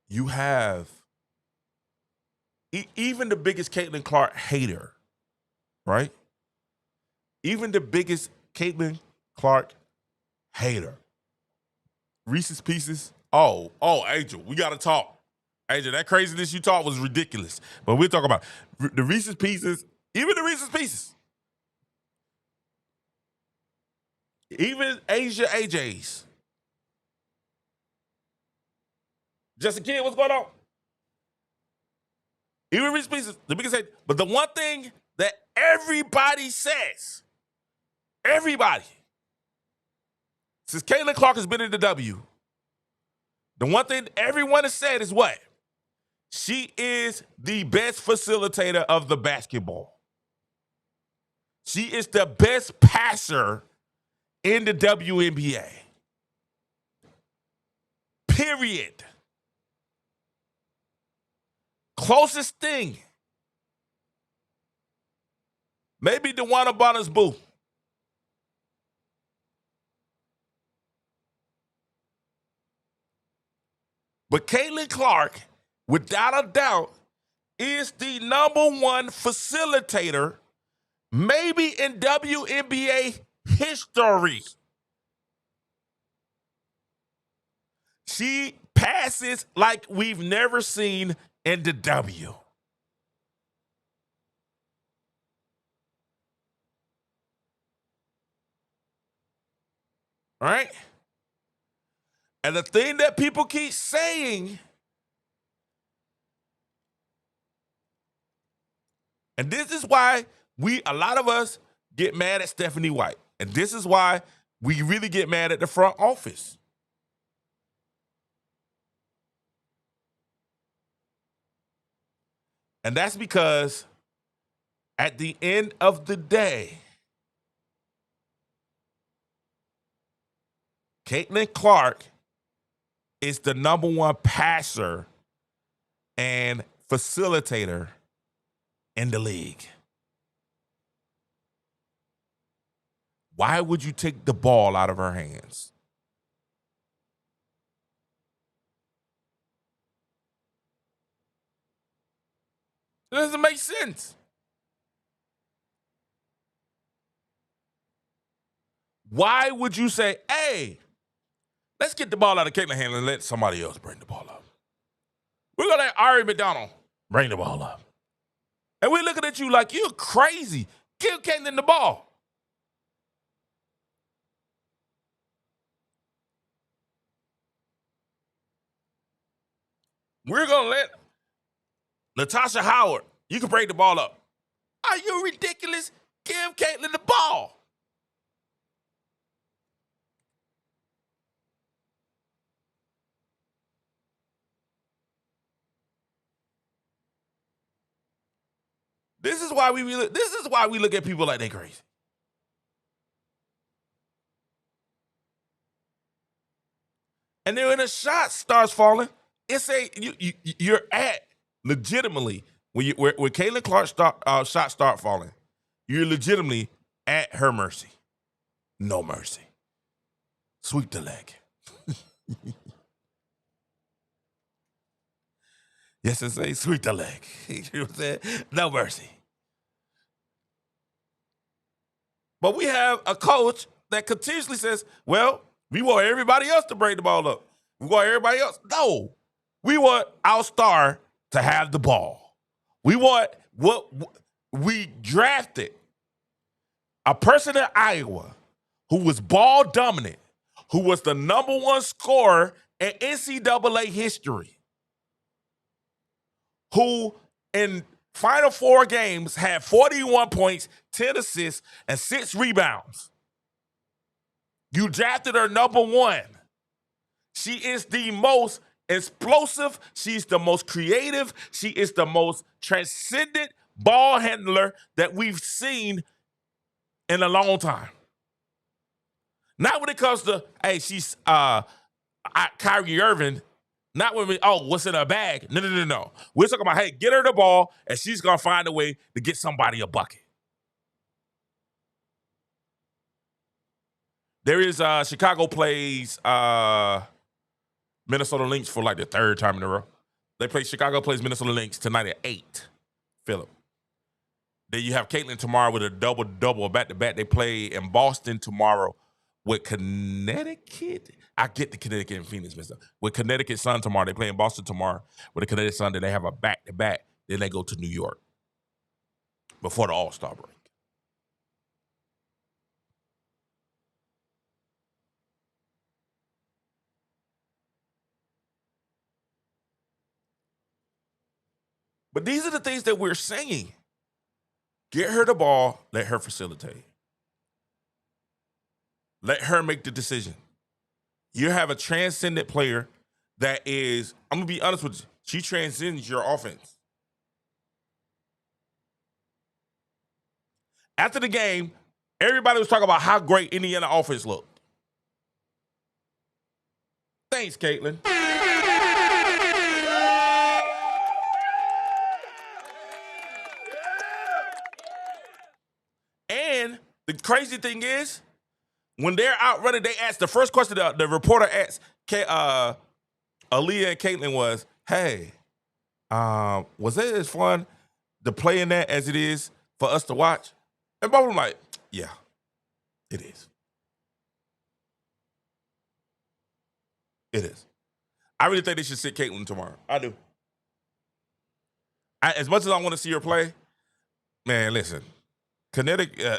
You have even the biggest Caitlyn Clark hater, right? Even the biggest Caitlyn Clark hater. Reese's Pieces. Oh, Angel, we got to talk. Angel, that craziness you taught was ridiculous. But we'll talk about the Reese's Pieces, even the Reese's Pieces. Even Asia AJ's. Just a kid, what's going on? Even Reese's Pieces, the biggest hate. But the one thing that everybody says, everybody, since Caitlyn Clark has been in the W, the one thing everyone has said is what? She is the best facilitator of the basketball. She is the best passer in the WNBA. Period. Closest thing. Maybe DeWanna Bonner's boo. But Caitlyn Clark, without a doubt, is the #1 facilitator, maybe in WNBA history. She passes like we've never seen in the W. All right? And the thing that people keep saying, and this is why a lot of us get mad at Stephanie White. And this is why we really get mad at the front office. And that's because at the end of the day, Caitlyn Clark is the #1 passer and facilitator in the league. Why would you take the ball out of her hands? It doesn't make sense. Why would you say, hey, Let's get the ball out of Caitlyn hand and let somebody else bring the ball up. We're going to let Ari McDonald bring the ball up. And we're looking at you like you're crazy. Give Caitlyn the ball. We're going to let Natasha Howard, you can bring the ball up. Are you ridiculous? Give Caitlyn the ball. This is why we look at people like they crazy. And then when a shot starts falling, it's you're at legitimately when Caitlyn Clark's shot start falling, you're legitimately at her mercy. No mercy. Sweep the leg. Yes, it's a sweep the leg. You know what I'm saying? No mercy. But we have a coach that continuously says, well, we want everybody else to bring the ball up. We want everybody else. No. We want our star to have the ball. We want what we drafted a person in Iowa who was ball dominant, who was the number one scorer in NCAA history, who in Final 4 games had 41 points, 10 assists, and 6 rebounds. You drafted her number 1. She is the most explosive. She's the most creative. She is the most transcendent ball handler that we've seen in a long time. Not when it comes to, hey, she's Kyrie Irving. Not when what's in her bag? No. We're talking about, hey, get her the ball, and she's going to find a way to get somebody a bucket. There is, Chicago plays Minnesota Lynx for like the 3rd time in a row. Chicago plays Minnesota Lynx tonight at 8, Philip. Then you have Caitlyn tomorrow with a double-double back-to-back. They play in Boston tomorrow with Connecticut. I get the Connecticut and Phoenix messed up. With Connecticut Sun tomorrow. They play in Boston tomorrow with the Connecticut Sun. Then they have a back-to-back. Then they go to New York before the All-Star break. But these are the things that we're saying. Get her the ball. Let her facilitate. Let her make the decision. You have a transcendent player that is, I'm going to be honest with you, she transcends your offense. After the game, everybody was talking about how great Indiana offense looked. Thanks, Caitlyn. And the crazy thing is, when they're out running, they asked the first question the reporter asked Aaliyah and Caitlyn was, hey, was it as fun to play in that as it is for us to watch? And both of them like, yeah, it is. It is. I really think they should sit Caitlyn tomorrow. I do. As much as I want to see her play, man, listen, Connecticut, y'all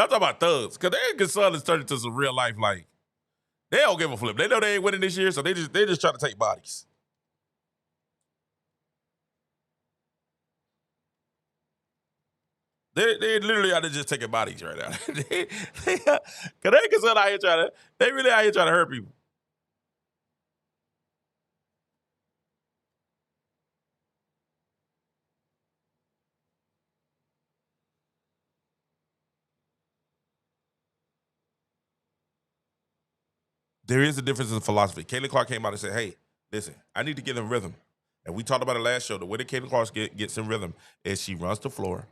talking about thugs. Connecticut Sun has turned into some real life, like, they don't give a flip. They know they ain't winning this year, so they just trying to take bodies. They literally out there just taking bodies right now. Connecticut Sun out here they really out here trying to hurt people. There is a difference in philosophy. Caitlyn Clark came out and said, hey, listen, I need to get in rhythm. And we talked about it last show. The way that Caitlyn Clark gets in rhythm is she runs the floor.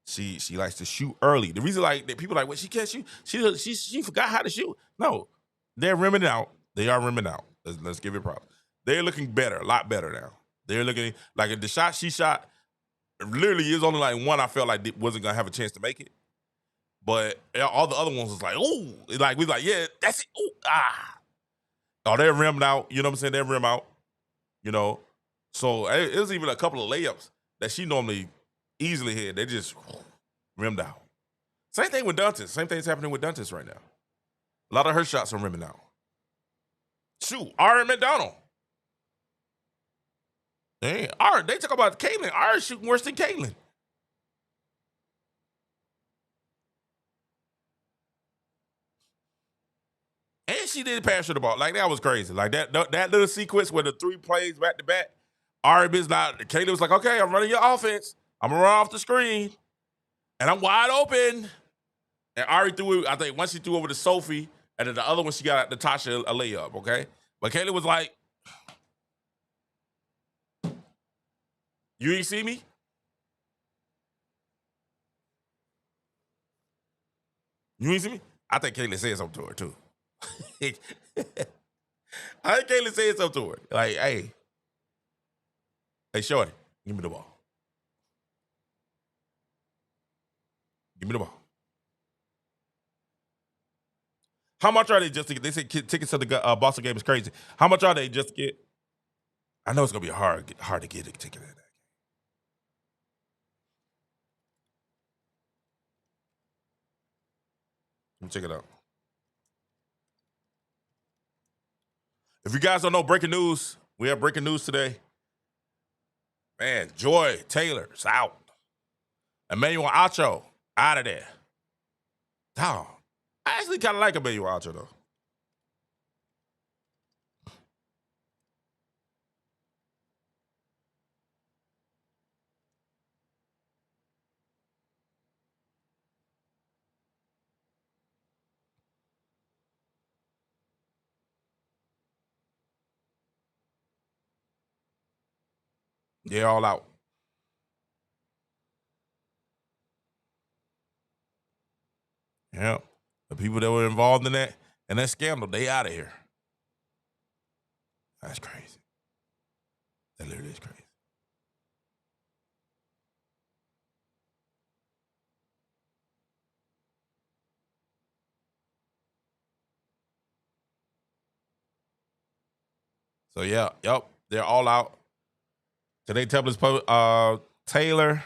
She likes to shoot early. The reason that people are like, well, she can't shoot. She forgot how to shoot. No, they're rimming out. They are rimming out. Let's give it props. They're looking better, a lot better now. They're looking like the shot she shot, literally is only like one I felt like wasn't going to have a chance to make it. But all the other ones was like, ooh, like we like, yeah, that's it. Ooh, ah. Oh, they're rimmed out. You know what I'm saying? They're rim out. You know, so it was even a couple of layups that she normally easily hit. They just rimmed out. Same thing with Dantas. Same thing's happening with Dantas right now. A lot of her shots are rimming out. Shoot, Ari McDonald. Dang, Ari, they talk about Caitlyn. Ari shooting worse than Caitlyn. And she did pass her the ball. Like, that was crazy. Like, that little sequence where the 3 plays back to back, Ari was not, Caitlyn was like, okay, I'm running your offense. I'm going to run off the screen. And I'm wide open. And Ari threw it, I think once she threw over to Sophie, and then the other one she got Natasha a layup, okay? But Caitlyn was like, you ain't see me? You ain't see me? I think Caitlyn said something to her, too. I think Caitlyn said something to her. Like, hey, shorty, give me the ball. Give me the ball. How much are they just to get? They say tickets to the Boston game is crazy. How much are they just to get? I know it's going to be hard to get a ticket in that. Let me check it out. If you guys don't know breaking news, we have breaking news today. Man, Joy Taylor's out. Emmanuel Acho out of there. Dog. I actually kind of like Emmanuel Acho, though. Yeah, all out. Yeah. The people that were involved in that and that scandal, they out of here. That's crazy. That literally is crazy. So, yeah, yep, they're all out. Today, Taylor,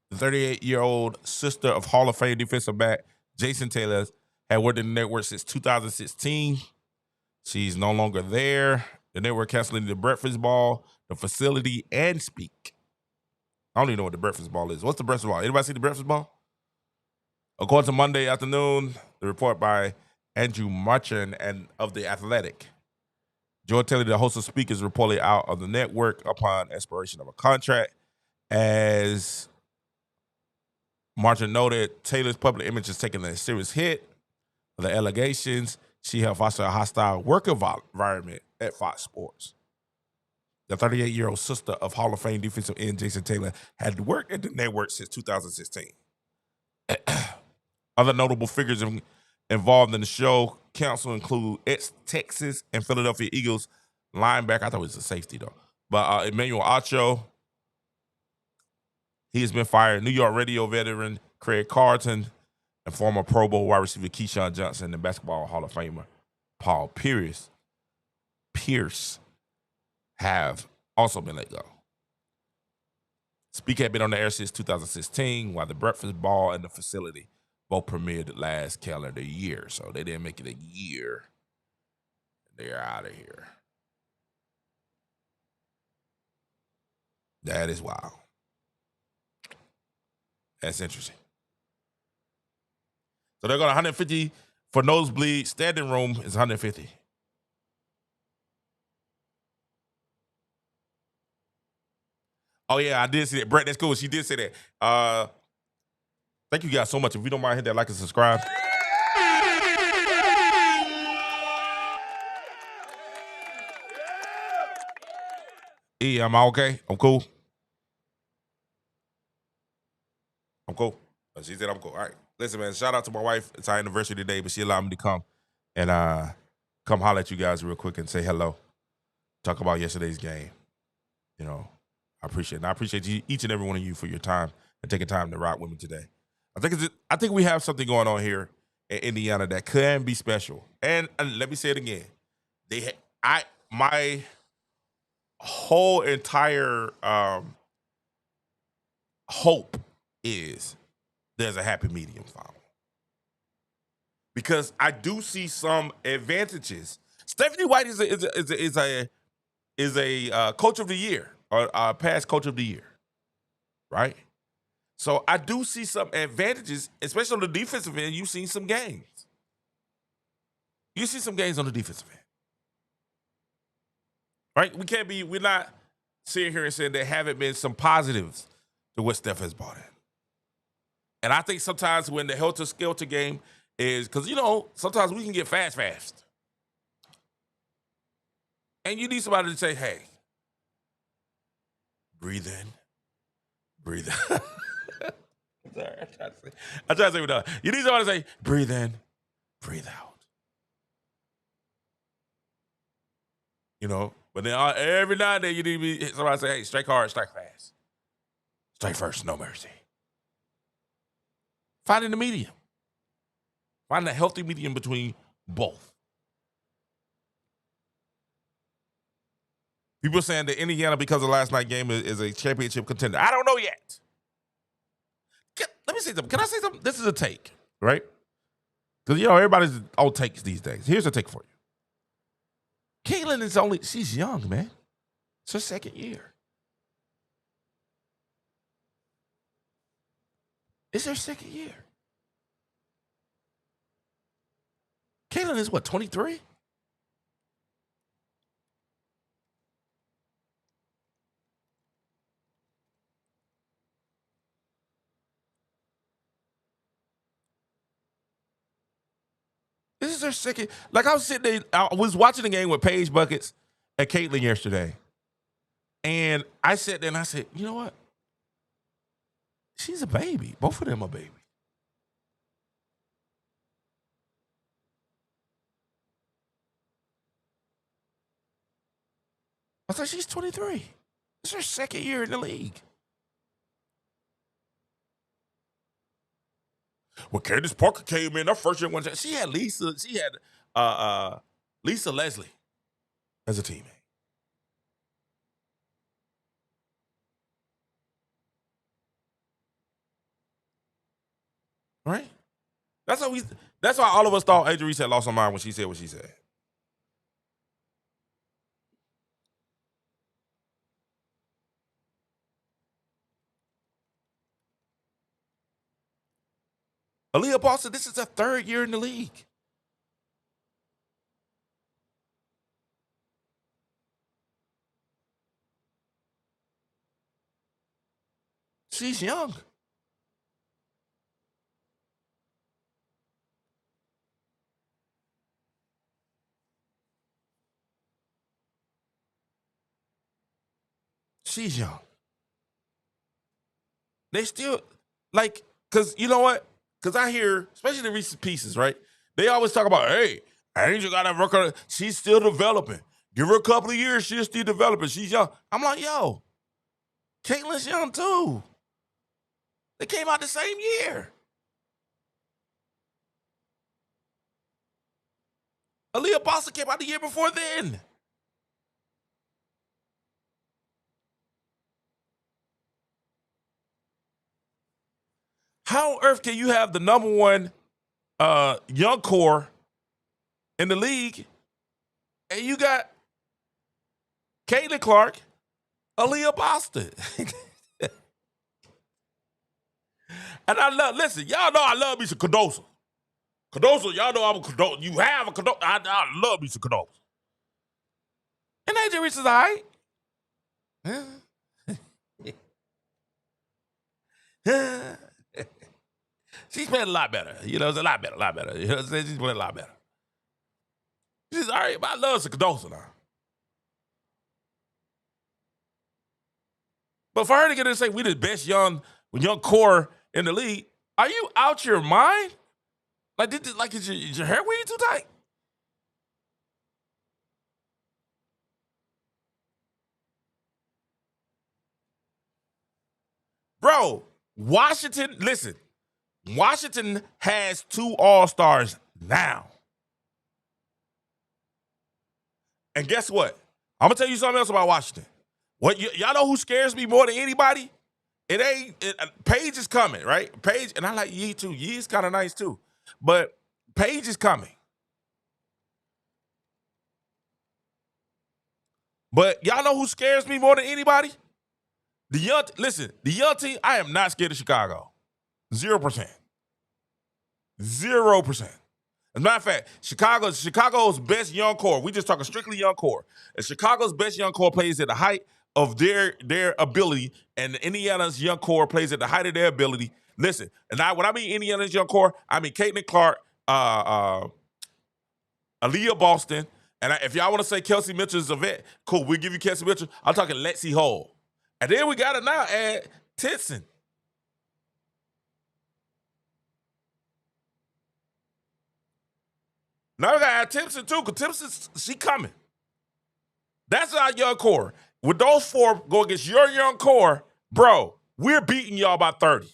the 38-year-old sister of Hall of Fame defensive back Jason Taylor, had worked in the network since 2016. She's no longer there. The network canceling the breakfast ball, the facility, and Speak. I don't even know what the breakfast ball is. What's the breakfast ball? Anybody see the breakfast ball? According to Monday afternoon, the report by Andrew Marchand and of The Athletic. Joy Taylor, the host of Speak, is reportedly out of the network upon expiration of a contract. As Marchand noted, Taylor's public image is taking a serious hit. The allegations she helped foster a hostile work environment at Fox Sports. The 38-year-old sister of Hall of Fame defensive end Jason Taylor had worked at the network since 2016. Other notable figures involved in the show council include ex-Texas and Philadelphia Eagles linebacker. I thought it was a safety, though. But Emmanuel Acho. He has been fired. New York radio veteran Craig Carlton and former Pro Bowl wide receiver Keyshawn Johnson and Basketball Hall of Famer Paul Pierce have also been let go. Speak had been on the air since 2016, while the breakfast ball and the facility both premiered last calendar year. So they didn't make it a year. They're out of here. That is wild. That's interesting. So they're going 150 for nosebleed. Standing room is 150. Oh, yeah, I did see that. Brett, that's cool. She did say that. Thank you guys so much. If you don't mind, hit that like and subscribe. E, am I okay? I'm cool. I'm cool. She said I'm cool. All right. Listen, man, shout out to my wife. It's our anniversary today, but she allowed me to come and come holler at you guys real quick and say hello. Talk about yesterday's game. You know, I appreciate it. And I appreciate you, each and every one of you for your time and taking time to rock with me today. I think we have something going on here in Indiana that can be special. And let me say it again. My whole entire hope is there's a happy medium found. Because I do see some advantages. Stephanie White is a coach of the year, or past coach of the year, right? So I do see some advantages, especially on the defensive end. You've seen some games. You see some games on the defensive end, right? We're not sitting here and saying there haven't been some positives to what Steph has brought in. And I think sometimes when the helter-skelter game is, because, sometimes we can get fast. And you need somebody to say, hey, breathe in, breathe out. Sorry, I'm trying to say what you need somebody to say, breathe in, breathe out. But then every now and then you need somebody to say, hey, strike hard, strike fast. Strike first, no mercy. Finding the medium. Finding a healthy medium between both. People are saying that Indiana, because of last night's game, is a championship contender. I don't know yet. Let me say something. Can I say something? This is a take, right? Because, everybody's on takes these days. Here's a take for you. Caitlyn she's young, man. It's her second year. It's her second year. Caitlyn is what, 23? This is her second. Like, I was sitting there, I was watching the game with Paige, Bueckers, and Caitlyn yesterday. And I sat there and I said, you know what? She's a baby. Both of them are babies. I said, she's 23. It's her second year in the league. When Candace Parker came in, her first year, she had Lisa Leslie as a teammate. Right? That's why all of us thought Adrienne had lost her mind when she said what she said. Aaliyah Boston, this is her third year in the league. She's young. She's young. They still, because you know what? Because I hear, especially the recent pieces, right? They always talk about, hey, Angel got to work on it. She's still developing. Give her a couple of years, she'll still developing. She's young. I'm like, yo, Caitlyn's young too. They came out the same year. Aaliyah Boston came out the year before then. How on earth can you have the number one young core in the league and you got Caitlyn Clark, Aaliyah Boston? And listen, y'all know I love me some Cadosa. Cadosa, y'all know I'm a Cadosa. You have a Cadosa. I love me some Cadosa. And AJ Reese is all right. She's playing a lot better. It's a lot better. You know what I'm saying? She's playing a lot better. She's all right, but I love some Cadosa now. But for her to get in and say we the best young core in the league, are you out your mind? Is your hair way too tight? Bro, Washington, listen. Washington has 2 all-stars now. And guess what? I'm going to tell you something else about Washington. Y'all know who scares me more than anybody? Paige is coming, right? Paige, and I like Yee too. Yee is kind of nice too. But Paige is coming. But y'all know who scares me more than anybody? The young team, I am not scared of Chicago. 0%. 0%. As a matter of fact, Chicago's best young core, we just talking strictly young core. And Chicago's best young core plays at the height of their ability, and Indiana's young core plays at the height of their ability. Listen, and when I mean Indiana's young core, I mean Caitlyn Clark, Aaliyah Boston, and if y'all want to say Kelsey Mitchell is a vet, cool, we'll give you Kelsey Mitchell. I'm talking Lexi Hall. And then we got to now add Tinson. Now we got to add Timpson too, because Timpson, she coming. That's our young core. With those 4 go against your young core, bro, we're beating y'all by 30.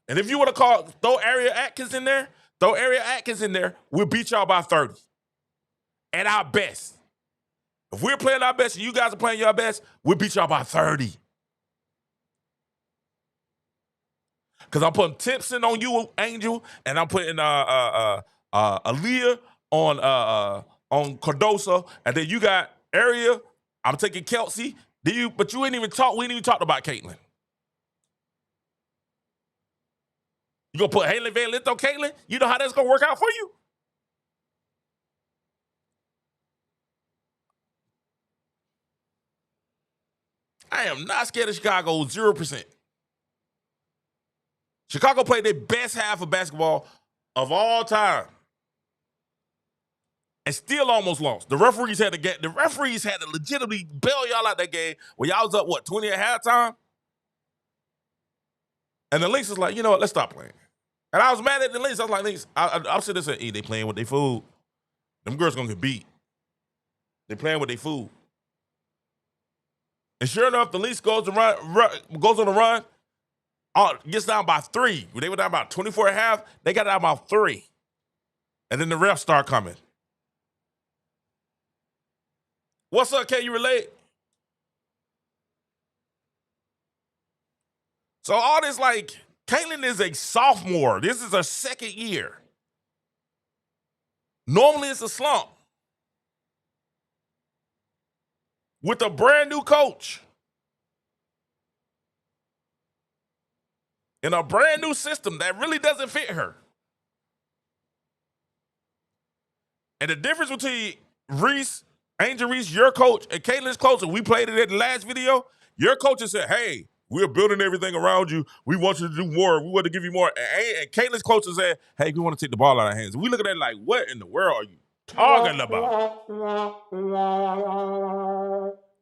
And if you want to throw Area Atkins in there, we'll beat y'all by 30. At our best. If we're playing our best and you guys are playing your best, we'll beat y'all by 30. Because I'm putting Timpson on you, Angel, and I'm putting Aaliyah on Cardoso, and then you got Area. I'm taking Kelsey. But we ain't even talked about Caitlyn. You gonna put Haley Van Lith on Caitlyn? You know how that's gonna work out for you? I am not scared of Chicago, 0%. Chicago played their best half of basketball of all time. And still almost lost. The referees had to legitimately bail y'all out that game when y'all was up, 20 at halftime? And the Lynx was like, you know what, let's stop playing. And I was mad at the Lynx. I was like, Lynx, I'm sitting there saying, hey, they playing with their food. Them girls gonna get beat. They playing with their food. And sure enough, the Lynx goes on the run, gets down by 3. When they were down about 24 at half, they got down by 3. And then the refs start coming. What's up, can you relate? So all this, Caitlyn is a sophomore. This is her 2nd year. Normally it's a slump. With a brand new coach. In a brand new system that really doesn't fit her. And the difference between Angel Reese, your coach, and Caitlyn's coach, and we played it in the last video, your coach said, hey, we're building everything around you. We want you to do more. We want to give you more. And Caitlyn's coach said, hey, we want to take the ball out of our hands. And we look at that like, what in the world are you talking about?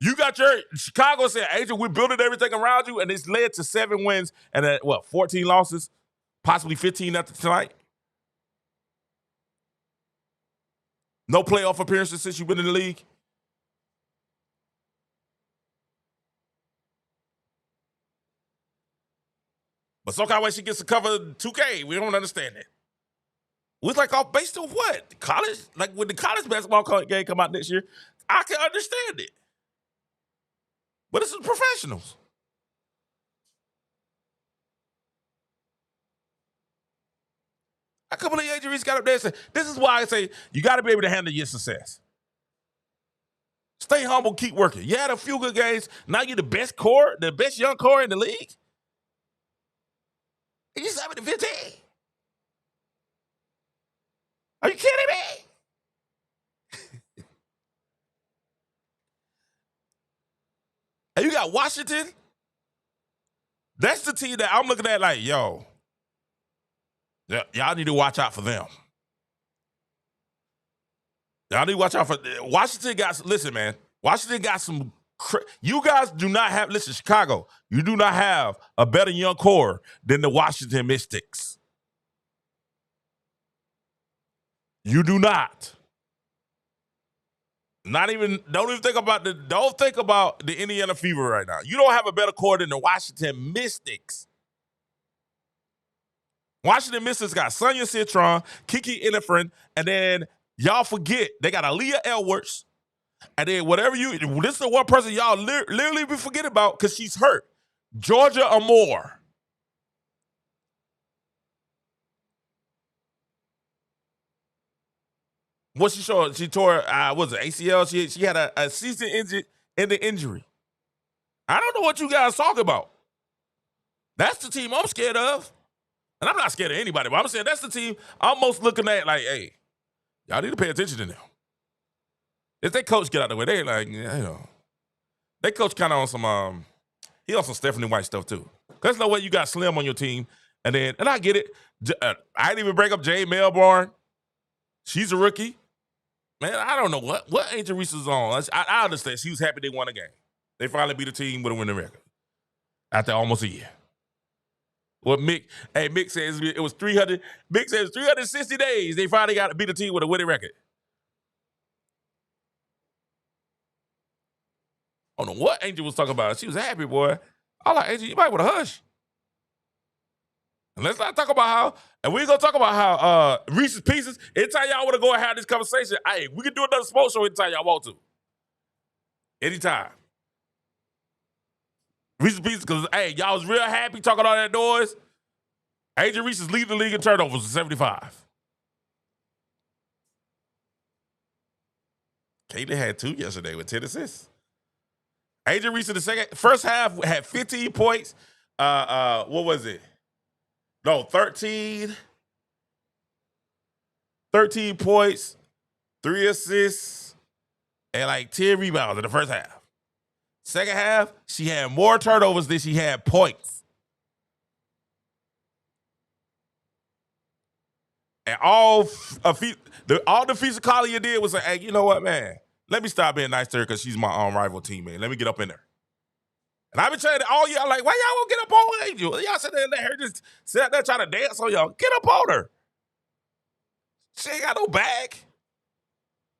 You got your Chicago said, Angel, we're building everything around you, and it's led to 7 wins and 14 losses, possibly 15 after tonight. No playoff appearances since you've been in the league. But some kind of way she gets to cover 2K. We don't understand that. It's off based on what? College? When the college basketball game come out next year, I can understand it. But this is professionals. I couple of injuries got up there and said, this is why I say you got to be able to handle your success. Stay humble, keep working. You had a few good games. Now you're the best young core in the league. And you're 7-15. Are you kidding me? And you got Washington. That's the team that I'm looking at like, yo, y'all need to watch out for them. Y'all need to watch out for Washington. Listen, man. Washington got some. You guys do not have. Listen, Chicago. You do not have a better young core than the Washington Mystics. You do not. Don't even think about the Indiana Fever right now. You don't have a better core than the Washington Mystics. Washington Mystics got Sonia Citron, Kiki Innifrin, and then y'all forget they got Aaliyah Edwards. And then this is the one person y'all literally be forgetting about because she's hurt. Georgia Amore. What she showed? She tore, was it ACL? She had a season ending injury. I don't know what you guys talk about. That's the team I'm scared of. And I'm not scared of anybody, but I'm saying that's the team I'm most looking at like, hey, y'all need to pay attention to them. If their coach get out of the way, they like, their coach kind of on some, he on some Stephanie White stuff too. There's no way you got Slim on your team. And I get it. I didn't even break up Jade Melbourne. She's a rookie. Man, I don't know what Angel Reese is on. I understand. She was happy they won a game. They finally beat a team with a winning record after almost a year. What Mick says it was 300. Mick says 360 days. They finally got to beat a team with a winning record. I don't know what Angel was talking about. She was happy, boy. I like Angel. You might want to hush. And let's not talk about how. And we're gonna talk about how Reese's Pieces. Anytime y'all want to go and have this conversation, hey, we can do another sports show anytime y'all want to. Anytime. Reese's Pieces, because hey, y'all was real happy talking all that noise. Angel Reese's leading the league in turnovers with 75. Caitlyn had 2 yesterday with 10 assists. Angel Reese in the first half had 15 points. What was it? No, 13 points, 3 assists, and like 10 rebounds in the first half. Second half, she had more turnovers than she had points. And all the physicality did was say, hey, you know what, man? Let me stop being nice to her because she's my rival teammate. Let me get up in there. And I've been saying to all y'all, like, why y'all won't get up on Angel? Y'all sit there and let her just sit there trying to dance on y'all. Get up on her. She ain't got no bag.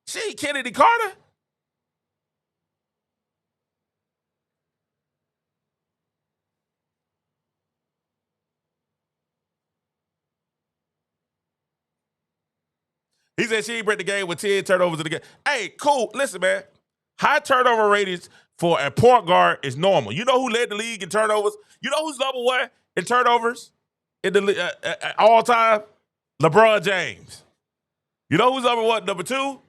She ain't Kennedy Carter. He said she ain't break the game with 10 turnovers in the game. Hey, cool. Listen, man. High turnover ratings for a point guard is normal. You know who led the league in turnovers? You know who's number 1 in turnovers in the all time? LeBron James. You know who's number 2?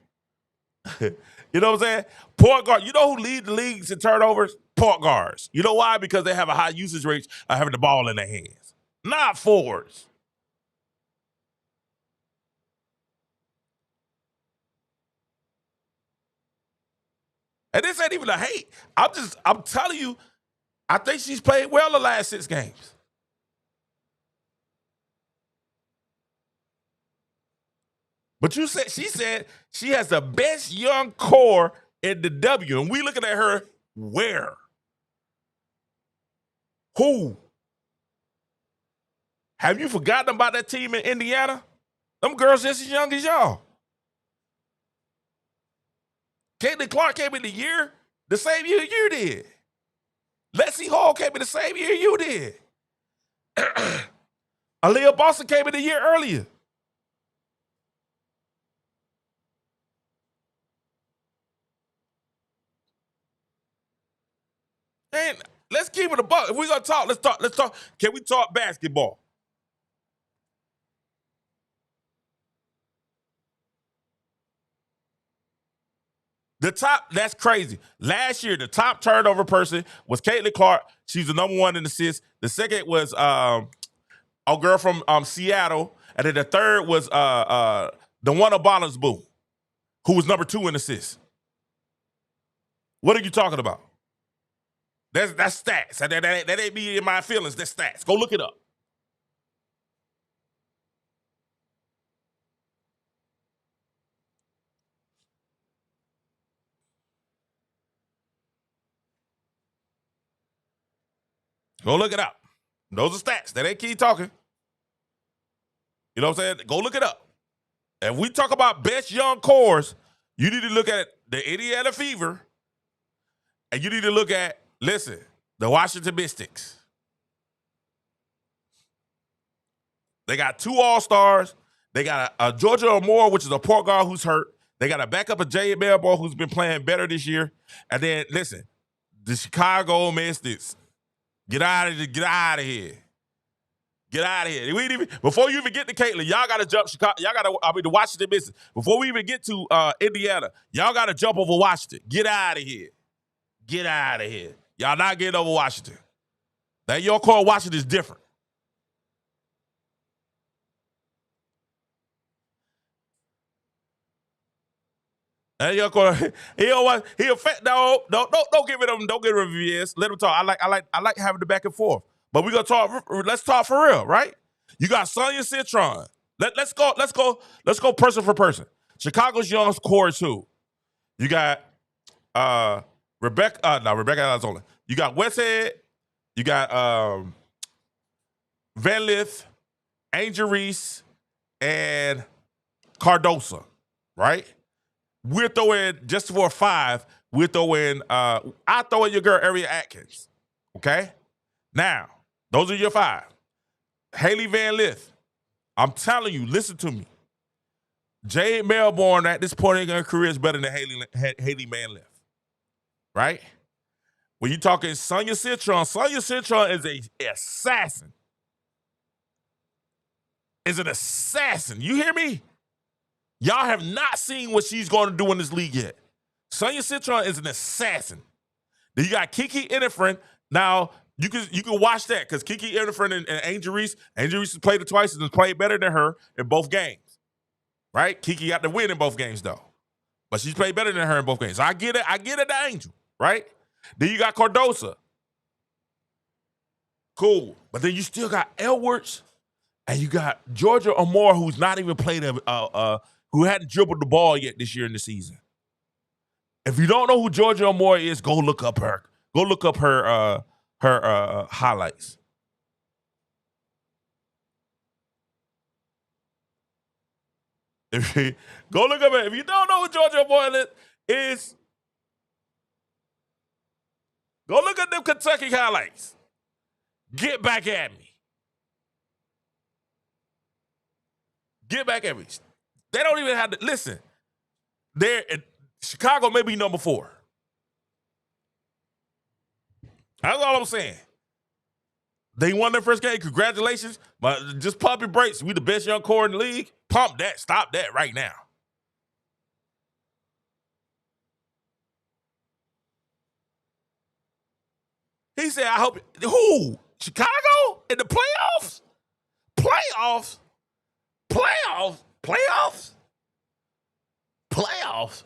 You know what I'm saying? Point guard. You know who lead the leagues in turnovers? Point guards. You know why? Because they have a high usage rate of having the ball in their hands. Not forwards. And this ain't even a hate. I'm telling you, I think she's played well the last 6 games. But she said she has the best young core in the W. And we looking at her where? Who? Have you forgotten about that team in Indiana? Them girls just as young as y'all. Caitlyn Clark came in the same year you did. Leslie Hall came in the same year you did. Aaliyah Boston came in a year earlier. And let's keep it a buck. If we're gonna talk, let's talk. Can we talk basketball? That's crazy. Last year, the top turnover person was Caitlyn Clark. She's the number 1 in assists. The second was a girl from Seattle. And then the third was the one of Bonner's Boo, who was number 2 in assists. What are you talking about? That's stats. That ain't me in my feelings. That's stats. Go look it up. Go look it up. Those are stats. That ain't keep talking. You know what I'm saying? Go look it up. If we talk about best young cores, you need to look at the Indiana Fever, and you need to look at, listen, the Washington Mystics. They got 2 All-Stars. They got a Georgia Amore, which is a point guard who's hurt. They got a backup of Jay Melbourne, who's been playing better this year. And then, listen, the Chicago Mystics. Get out of here. Get out of here. Get out of here. We ain't even, before you even get to Caitlyn, y'all got to jump Chicago. Y'all got to, the Washington Mystics. Before we even get to Indiana, y'all got to jump over Washington. Get out of here. Get out of here. Y'all not getting over Washington. That your core Washington is different. And your core, don't give it him. Don't give him VS. Let him talk. I like having the back and forth. But we gonna talk. Let's talk for real, right? You got Sonya Citron. Let's go person for person. Chicago's young core too. You got Rebecca Alexander. You got Westhead. You got Van Lith, Angel Reese, and Cardosa, right? We're throwing, just for a 5, we're throwing, I throw in your girl Ariel Atkins, okay? Now, those are your 5. Haley Van Lith, I'm telling you, listen to me. Jade Melbourne at this point in her career is better than Haley Van Lith, right? When you're talking Sonya Citron is an assassin. Is an assassin. You hear me? Y'all have not seen what she's going to do in this league yet. Sonya Citron is an assassin. Then you got Kiki Innifrin. Now, you can watch that because Kiki Innifrin and Angel Reese has played it twice and has played better than her in both games. Right? Kiki got the win in both games, though. But she's played better than her in both games. So I get it. I get it, the Angel. Right? Then you got Cardosa. Cool. But then you still got Edwards, and you got Georgia Amore, who's not even played who hadn't dribbled the ball yet this year in the season. If you don't know who Georgia Amore is, go look up her. Go look up her highlights. Go look up her. If you don't know who Georgia Amore is, go look at them Kentucky highlights. Get back at me. Get back at me. They don't even have to listen. Chicago may be number 4. That's all I'm saying. They won their first game. Congratulations. But just pump your brakes. We the best young core in the league. Pump that. Stop that right now. He said, I hope. Who? Chicago? In the playoffs? Playoffs? Playoffs? Playoffs? Playoffs?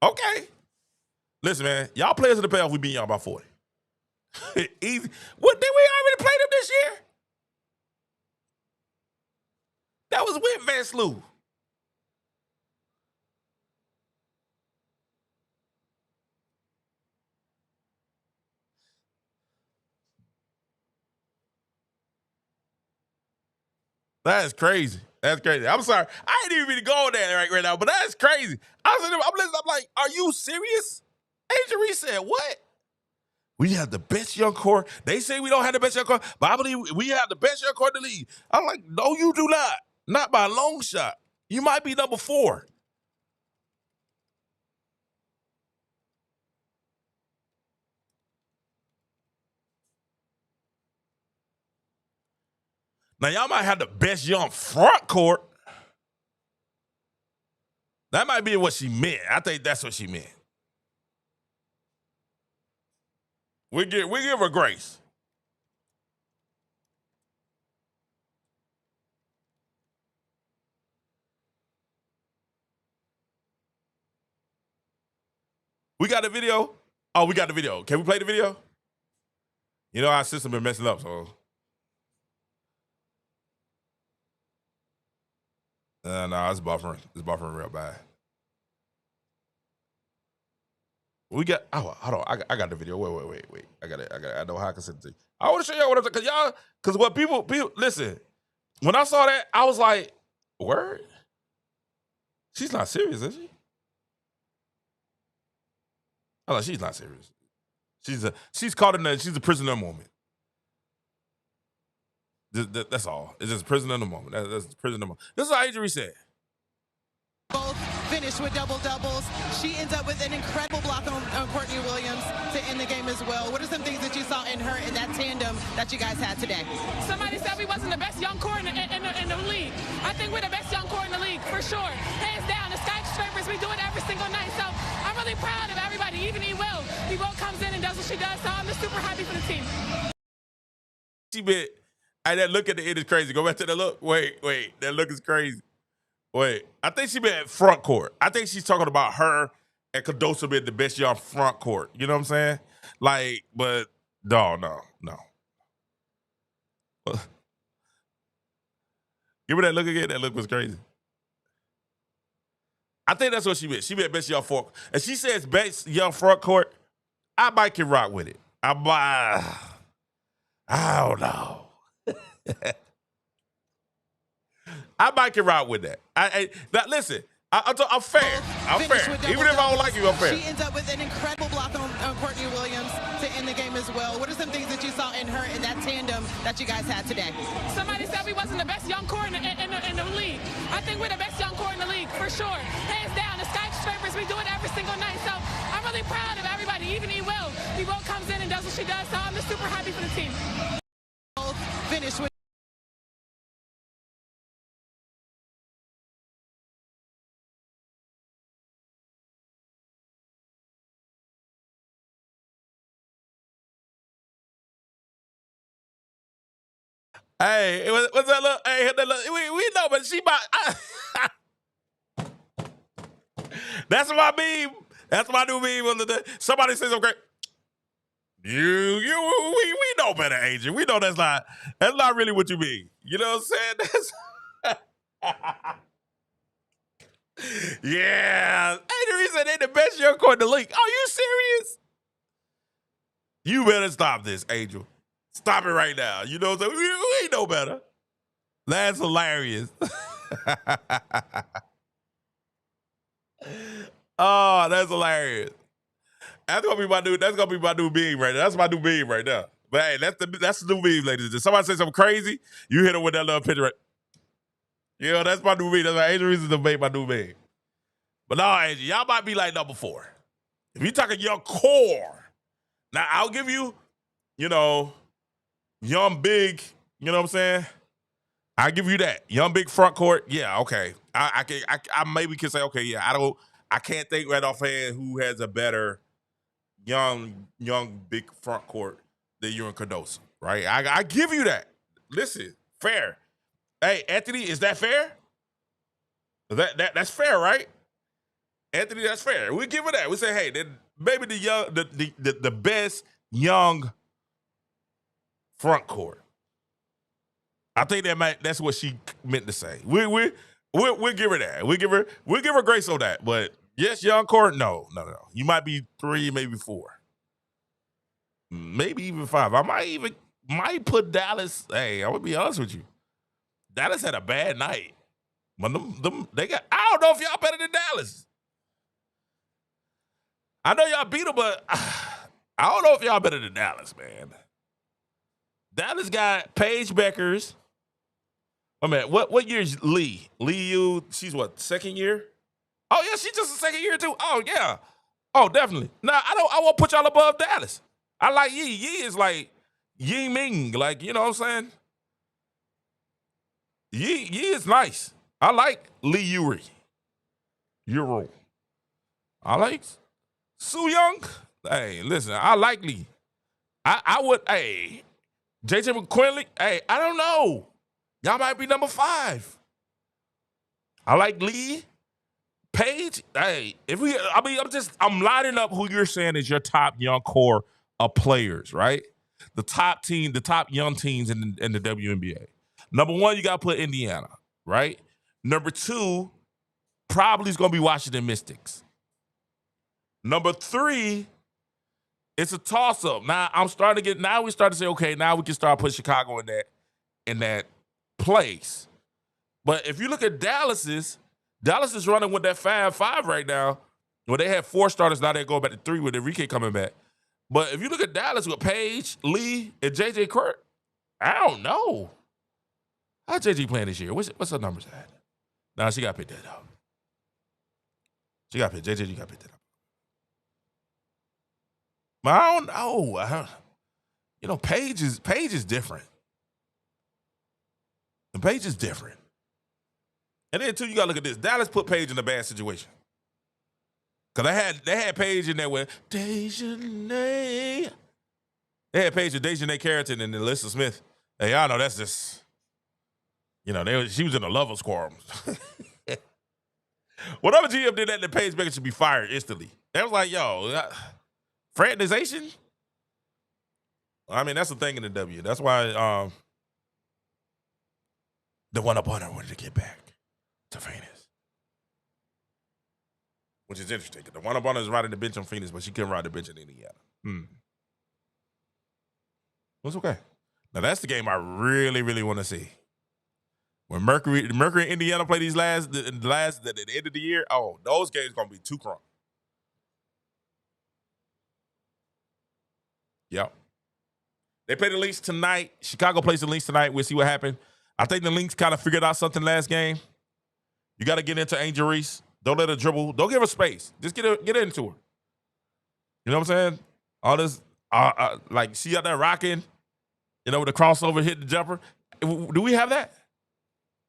Okay. Listen, man. Y'all players in the playoffs, we beat y'all by 40. Easy. What, did we already play them this year? That was with Van Slew. That is crazy. That's crazy. I'm sorry. I ain't even mean to go on that right now, but that's crazy. I'm listening. I'm like, are you serious? Angel Reese said, what? We have the best young core. They say we don't have the best young core, but I believe we have the best young core in the league. I'm like, no, you do not. Not by a long shot. You might be number 4. Now, y'all might have the best young front court. That might be what she meant. I think that's what she meant. We give her grace. We got the video. Oh, we got the video. Can we play the video? You know, our system been messing up, so. No, it's buffering. It's buffering real bad. We got, hold on. I got the video. Wait. I got it. I know how I can send it to you. I want to show y'all what I'm talking, because what people, listen, when I saw that, I was like, word? She's not serious, is she? Oh, she's not serious. She's caught in she's a prisoner of the moment. That's all. It's just prisoner of the moment. That's prisoner of the moment. This is what Adrian said. Both finished with double-doubles. She ends up with an incredible block on Courtney Williams to end the game as well. What are some things that you saw in her in that tandem that you guys had today? Somebody said we wasn't the best young core in the league. I think we're the best young core in the league, for sure. Hands down, the skyscrapers, we do it every single night. So I'm really proud of everybody, even E-Will. E-Will comes in and does what she does, so I'm just super happy for the team. She bit. Hey, that look at the end is crazy. Go back to the look. Wait. That look is crazy. Wait. I think she been at front court. I think she's talking about her and Cardoso being the best young front court. You know what I'm saying? Like, but no. Give me that look again. That look was crazy. I think that's what she meant. She meant best young front. And she says best young front court. I might can rock with it. I don't know. I might can rock with that. Listen, I'm fair. I'm fair. Even if I don't like you, I'm fair. She ends up with an incredible block on Courtney Williams to end the game as well. What are some things that you saw in her in that tandem that you guys had today? Somebody said we wasn't the best young core in the league. I think we're the best young core in the league, for sure. Hands down, the skyscrapers, we do it every single night. So I'm really proud of everybody, even E-Will. E-Will comes in and does what she does, so I'm just super happy for the team. Both finished with Hey, what's that look? Hey, hit that look. We know, but she about. That's my meme. That's my new meme. Somebody says I'm great. We know better, Adrian. We know that's not really what you mean. You know what I'm saying? Yeah. Adrian said they the best young court in the league. Are you serious? You better stop this, Angel. Stop it right now. You know what I'm saying? We know better. That's hilarious. Oh, that's hilarious. That's gonna be my new meme right now. That's my new meme right now. But hey, that's the new meme, ladies. If somebody say something crazy, you hit them with that little picture right. You know, that's my new meme. That's my Angel reason to make my new meme. But no, Angel, y'all might be like number 4. If you're talking your core, now I'll give you, young big, you know what I'm saying? I give you that. Young big front court, yeah, okay. I maybe can say, okay, yeah, I can't think right offhand who has a better young big front court than you and Cardoso, right? I give you that. Listen, fair. Hey, Anthony, is that fair? That's fair, right? Anthony, that's fair. We give it that. We say, hey, maybe the best young front court. I think that's what she meant to say. We'll give her that. We'll give her grace on that. But yes, young court, no. You might be 3, maybe 4. Maybe even 5. I might put Dallas. Hey, I'm gonna be honest with you. Dallas had a bad night. But they got. I don't know if y'all better than Dallas. I know y'all beat them, but I don't know if y'all better than Dallas, man. Dallas got Paige Bueckers. Oh man, what year is Lee? She's what, second year? Oh yeah, she's just a second year too. Oh yeah. Oh, definitely. Nah, I won't put y'all above Dallas. I like Yi. Yi is like Yi Ming, like, you know what I'm saying? Yi is nice. I like Lee Yuri. I like Su Young. Hey, listen, I like Lee. I would, hey, JJ McQuinley, hey, I don't know. Y'all might be number 5. I like Lee. Paige, hey, I'm lining up who you're saying is your top young core of players, right? The top young teams in the WNBA. Number 1, you got to put Indiana, right? Number 2, probably is going to be Washington Mystics. Number 3, it's a toss-up. Now we start to say, okay, now we can start putting Chicago in that place. But if you look at Dallas is running with that 5-5 right now. Well, they had 4 starters. Now they're going back to 3 with Enrique coming back. But if you look at Dallas with Paige, Lee, and J.J. Clark, I don't know. How J.J. playing this year? What's her numbers at? Nah, she got picked that up. She got picked. J.J. You got picked that up. But I don't know. You know, Paige is different. And Paige is different. And then, too, you got to look at this. Dallas put Paige in a bad situation. Because they had Paige in there with Dejanay. They had Paige with Dejanay Carrington and Alyssa Smith. Hey, y'all know that's just, you know, she was in a lover's quarrel. Whatever GM did that, the Paige Bueckers should be fired instantly. They was like, yo, fraternization? I mean, that's the thing in the W. That's why the one up on her wanted to get back to Phoenix. Which is interesting. The one up on her is riding the bench on Phoenix, but she couldn't ride the bench in Indiana. It's okay. Now, that's the game I really, really want to see. When Mercury and Indiana play these at the end of the year, oh, those games going to be too crunk. Yep. They play the Lynx tonight. Chicago plays the Lynx tonight. We'll see what happens. I think the Lynx kind of figured out something last game. You got to get into Angel Reese. Don't let her dribble. Don't give her space. Just get into her. You know what I'm saying? All this, like, she out there rocking, you know, with the crossover, hit the jumper. Do we have that?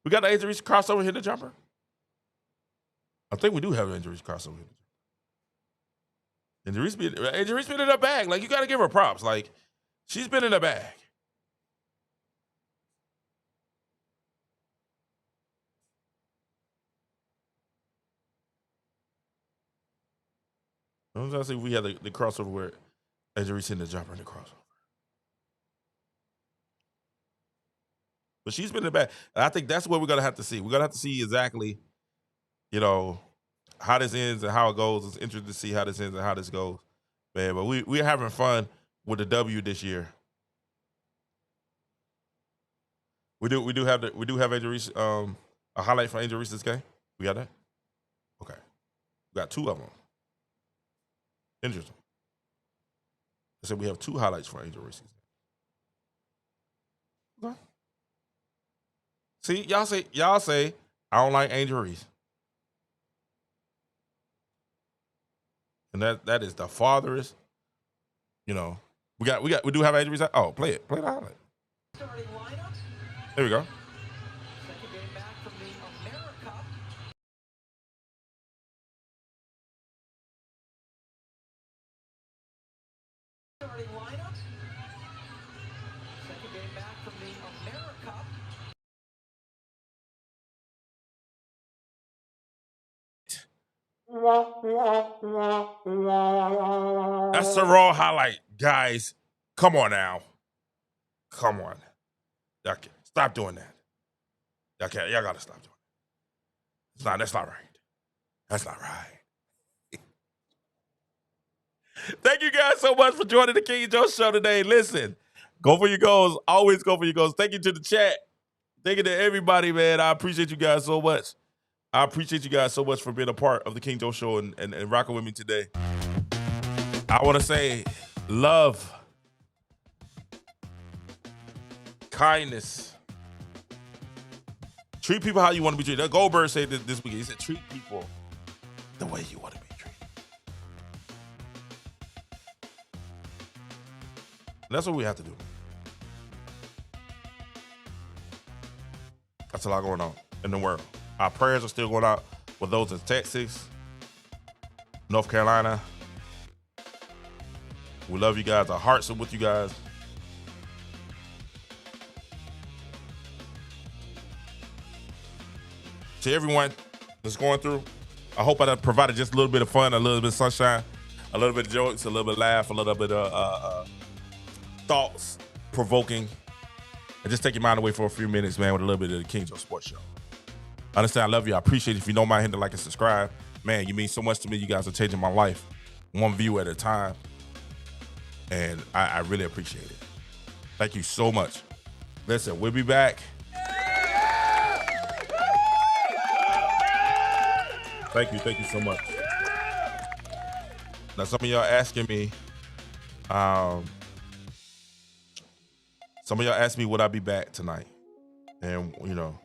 We got the Angel Reese crossover, hit the jumper? I think we do have Angel Reese crossover, hit the jumper. Angel Reese been in her bag. Like, you got to give her props. Like, she's been in her bag. I'm trying to see if we had the crossover where Angel Reese in the jumper and the crossover. But she's been in the back. And I think that's what we're going to have to see. We're going to have to see exactly, you know, how this ends and how it goes. It's interesting to see how this ends and how this goes. Man, but we're having fun with the W this year. We do have Angel Reese, a highlight for Angel Reese this game. We got that? Okay. We got 2 of them. Interesting. I said we have 2 highlights for Angel Reese. Okay. See, y'all say I don't like Angel Reese. And that is the farthest, you know. We do have Angel Reese. Oh, play it. Play the highlight. There we go. Second game back from the America. Starting lineup. Second game back from the America. That's the raw highlight, guys. Come on now. Come on. Y'all stop doing that. Y'all gotta stop doing it. That's not right. That's not right. Thank you guys so much for joining the King Joe Show today. Listen, go for your goals. Always go for your goals. Thank you to the chat. Thank you to everybody, man. I appreciate you guys so much. I appreciate you guys so much for being a part of the King Joe Show and rocking with me today. I want to say love, kindness. Treat people how you want to be treated. Goldberg said this week. He said, treat people the way you want to be treated. And that's what we have to do. That's a lot going on in the world. Our prayers are still going out with those in Texas, North Carolina. We love you guys. Our hearts are with you guys. To everyone that's going through, I hope I provided just a little bit of fun, a little bit of sunshine, a little bit of jokes, a little bit of laugh, a little bit of thoughts provoking, and just take your mind away for a few minutes, man, with a little bit of the King Joe Sports Show. I understand, I love you. I appreciate it. If you don't mind hitting the like and subscribe, man, you mean so much to me. You guys are changing my life one view at a time, and I really appreciate it. Thank you so much. Listen, we'll be back. Thank you so much. Now, some of y'all asking me, some of y'all asked me would I be back tonight, and you know,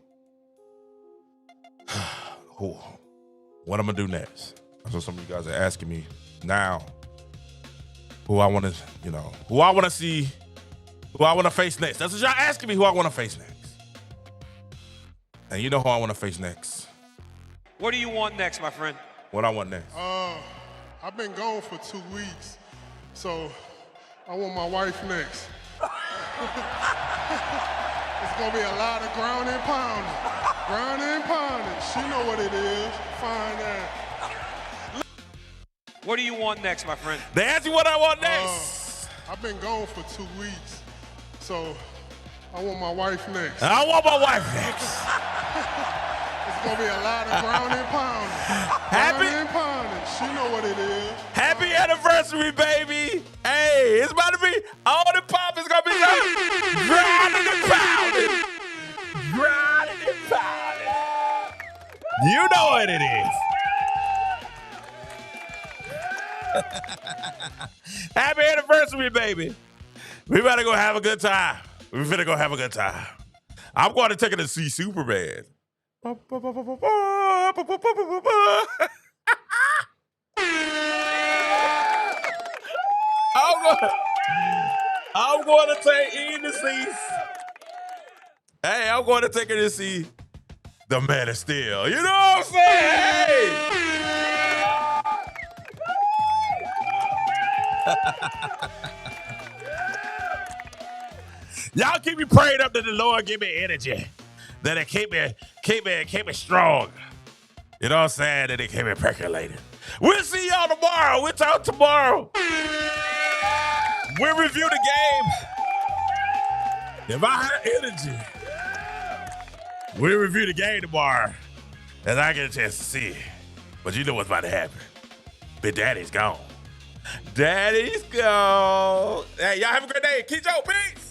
what I'm gonna do next. That's what some of you guys are asking me now. Who I want to, you know, who I want to see, who I want to face next. That's what y'all asking me. Who I want to face next. And you know who I want to face next. What do you want next, my friend? What I want next. I've been gone for 2 weeks, so I want my wife next. It's gonna be a lot of ground and pounding. Ground and pounding. She know what it is. Find that. What do you want next, my friend? They asked you what I want next. I've been gone for 2 weeks, so I want my wife next. I want my wife next. It's gonna be a lot of ground and pounding. Ground and pounding. She know what it is. Happy anniversary, baby. Hey, it's about to be, all the pop is gonna be grinding and pounding. Grinding and pounding. You know what it is. Happy anniversary, baby. We better go have a good time. We finna go have a good time. I'm going to take her to see Superman. I'm going to take Ian to see. Hey, I'm going to take her to see The Man of Steel. You know what I'm saying? Hey! Y'all keep me prayed up that the Lord give me energy, that it keep me strong. You know what I'm saying? That it keep me percolated. We'll see y'all tomorrow. We'll talk tomorrow. We'll review the game. If I have energy, we'll review the game tomorrow as I get a chance to see it. But you know what's about to happen. Big Daddy's gone. Daddy's gone. Hey, y'all have a great day. Keep your peace.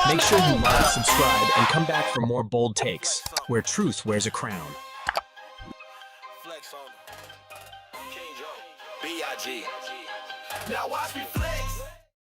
Make sure you like, subscribe, and come back for more bold takes, where truth wears a crown. Flex on King Joe, B.I.G. Now watch me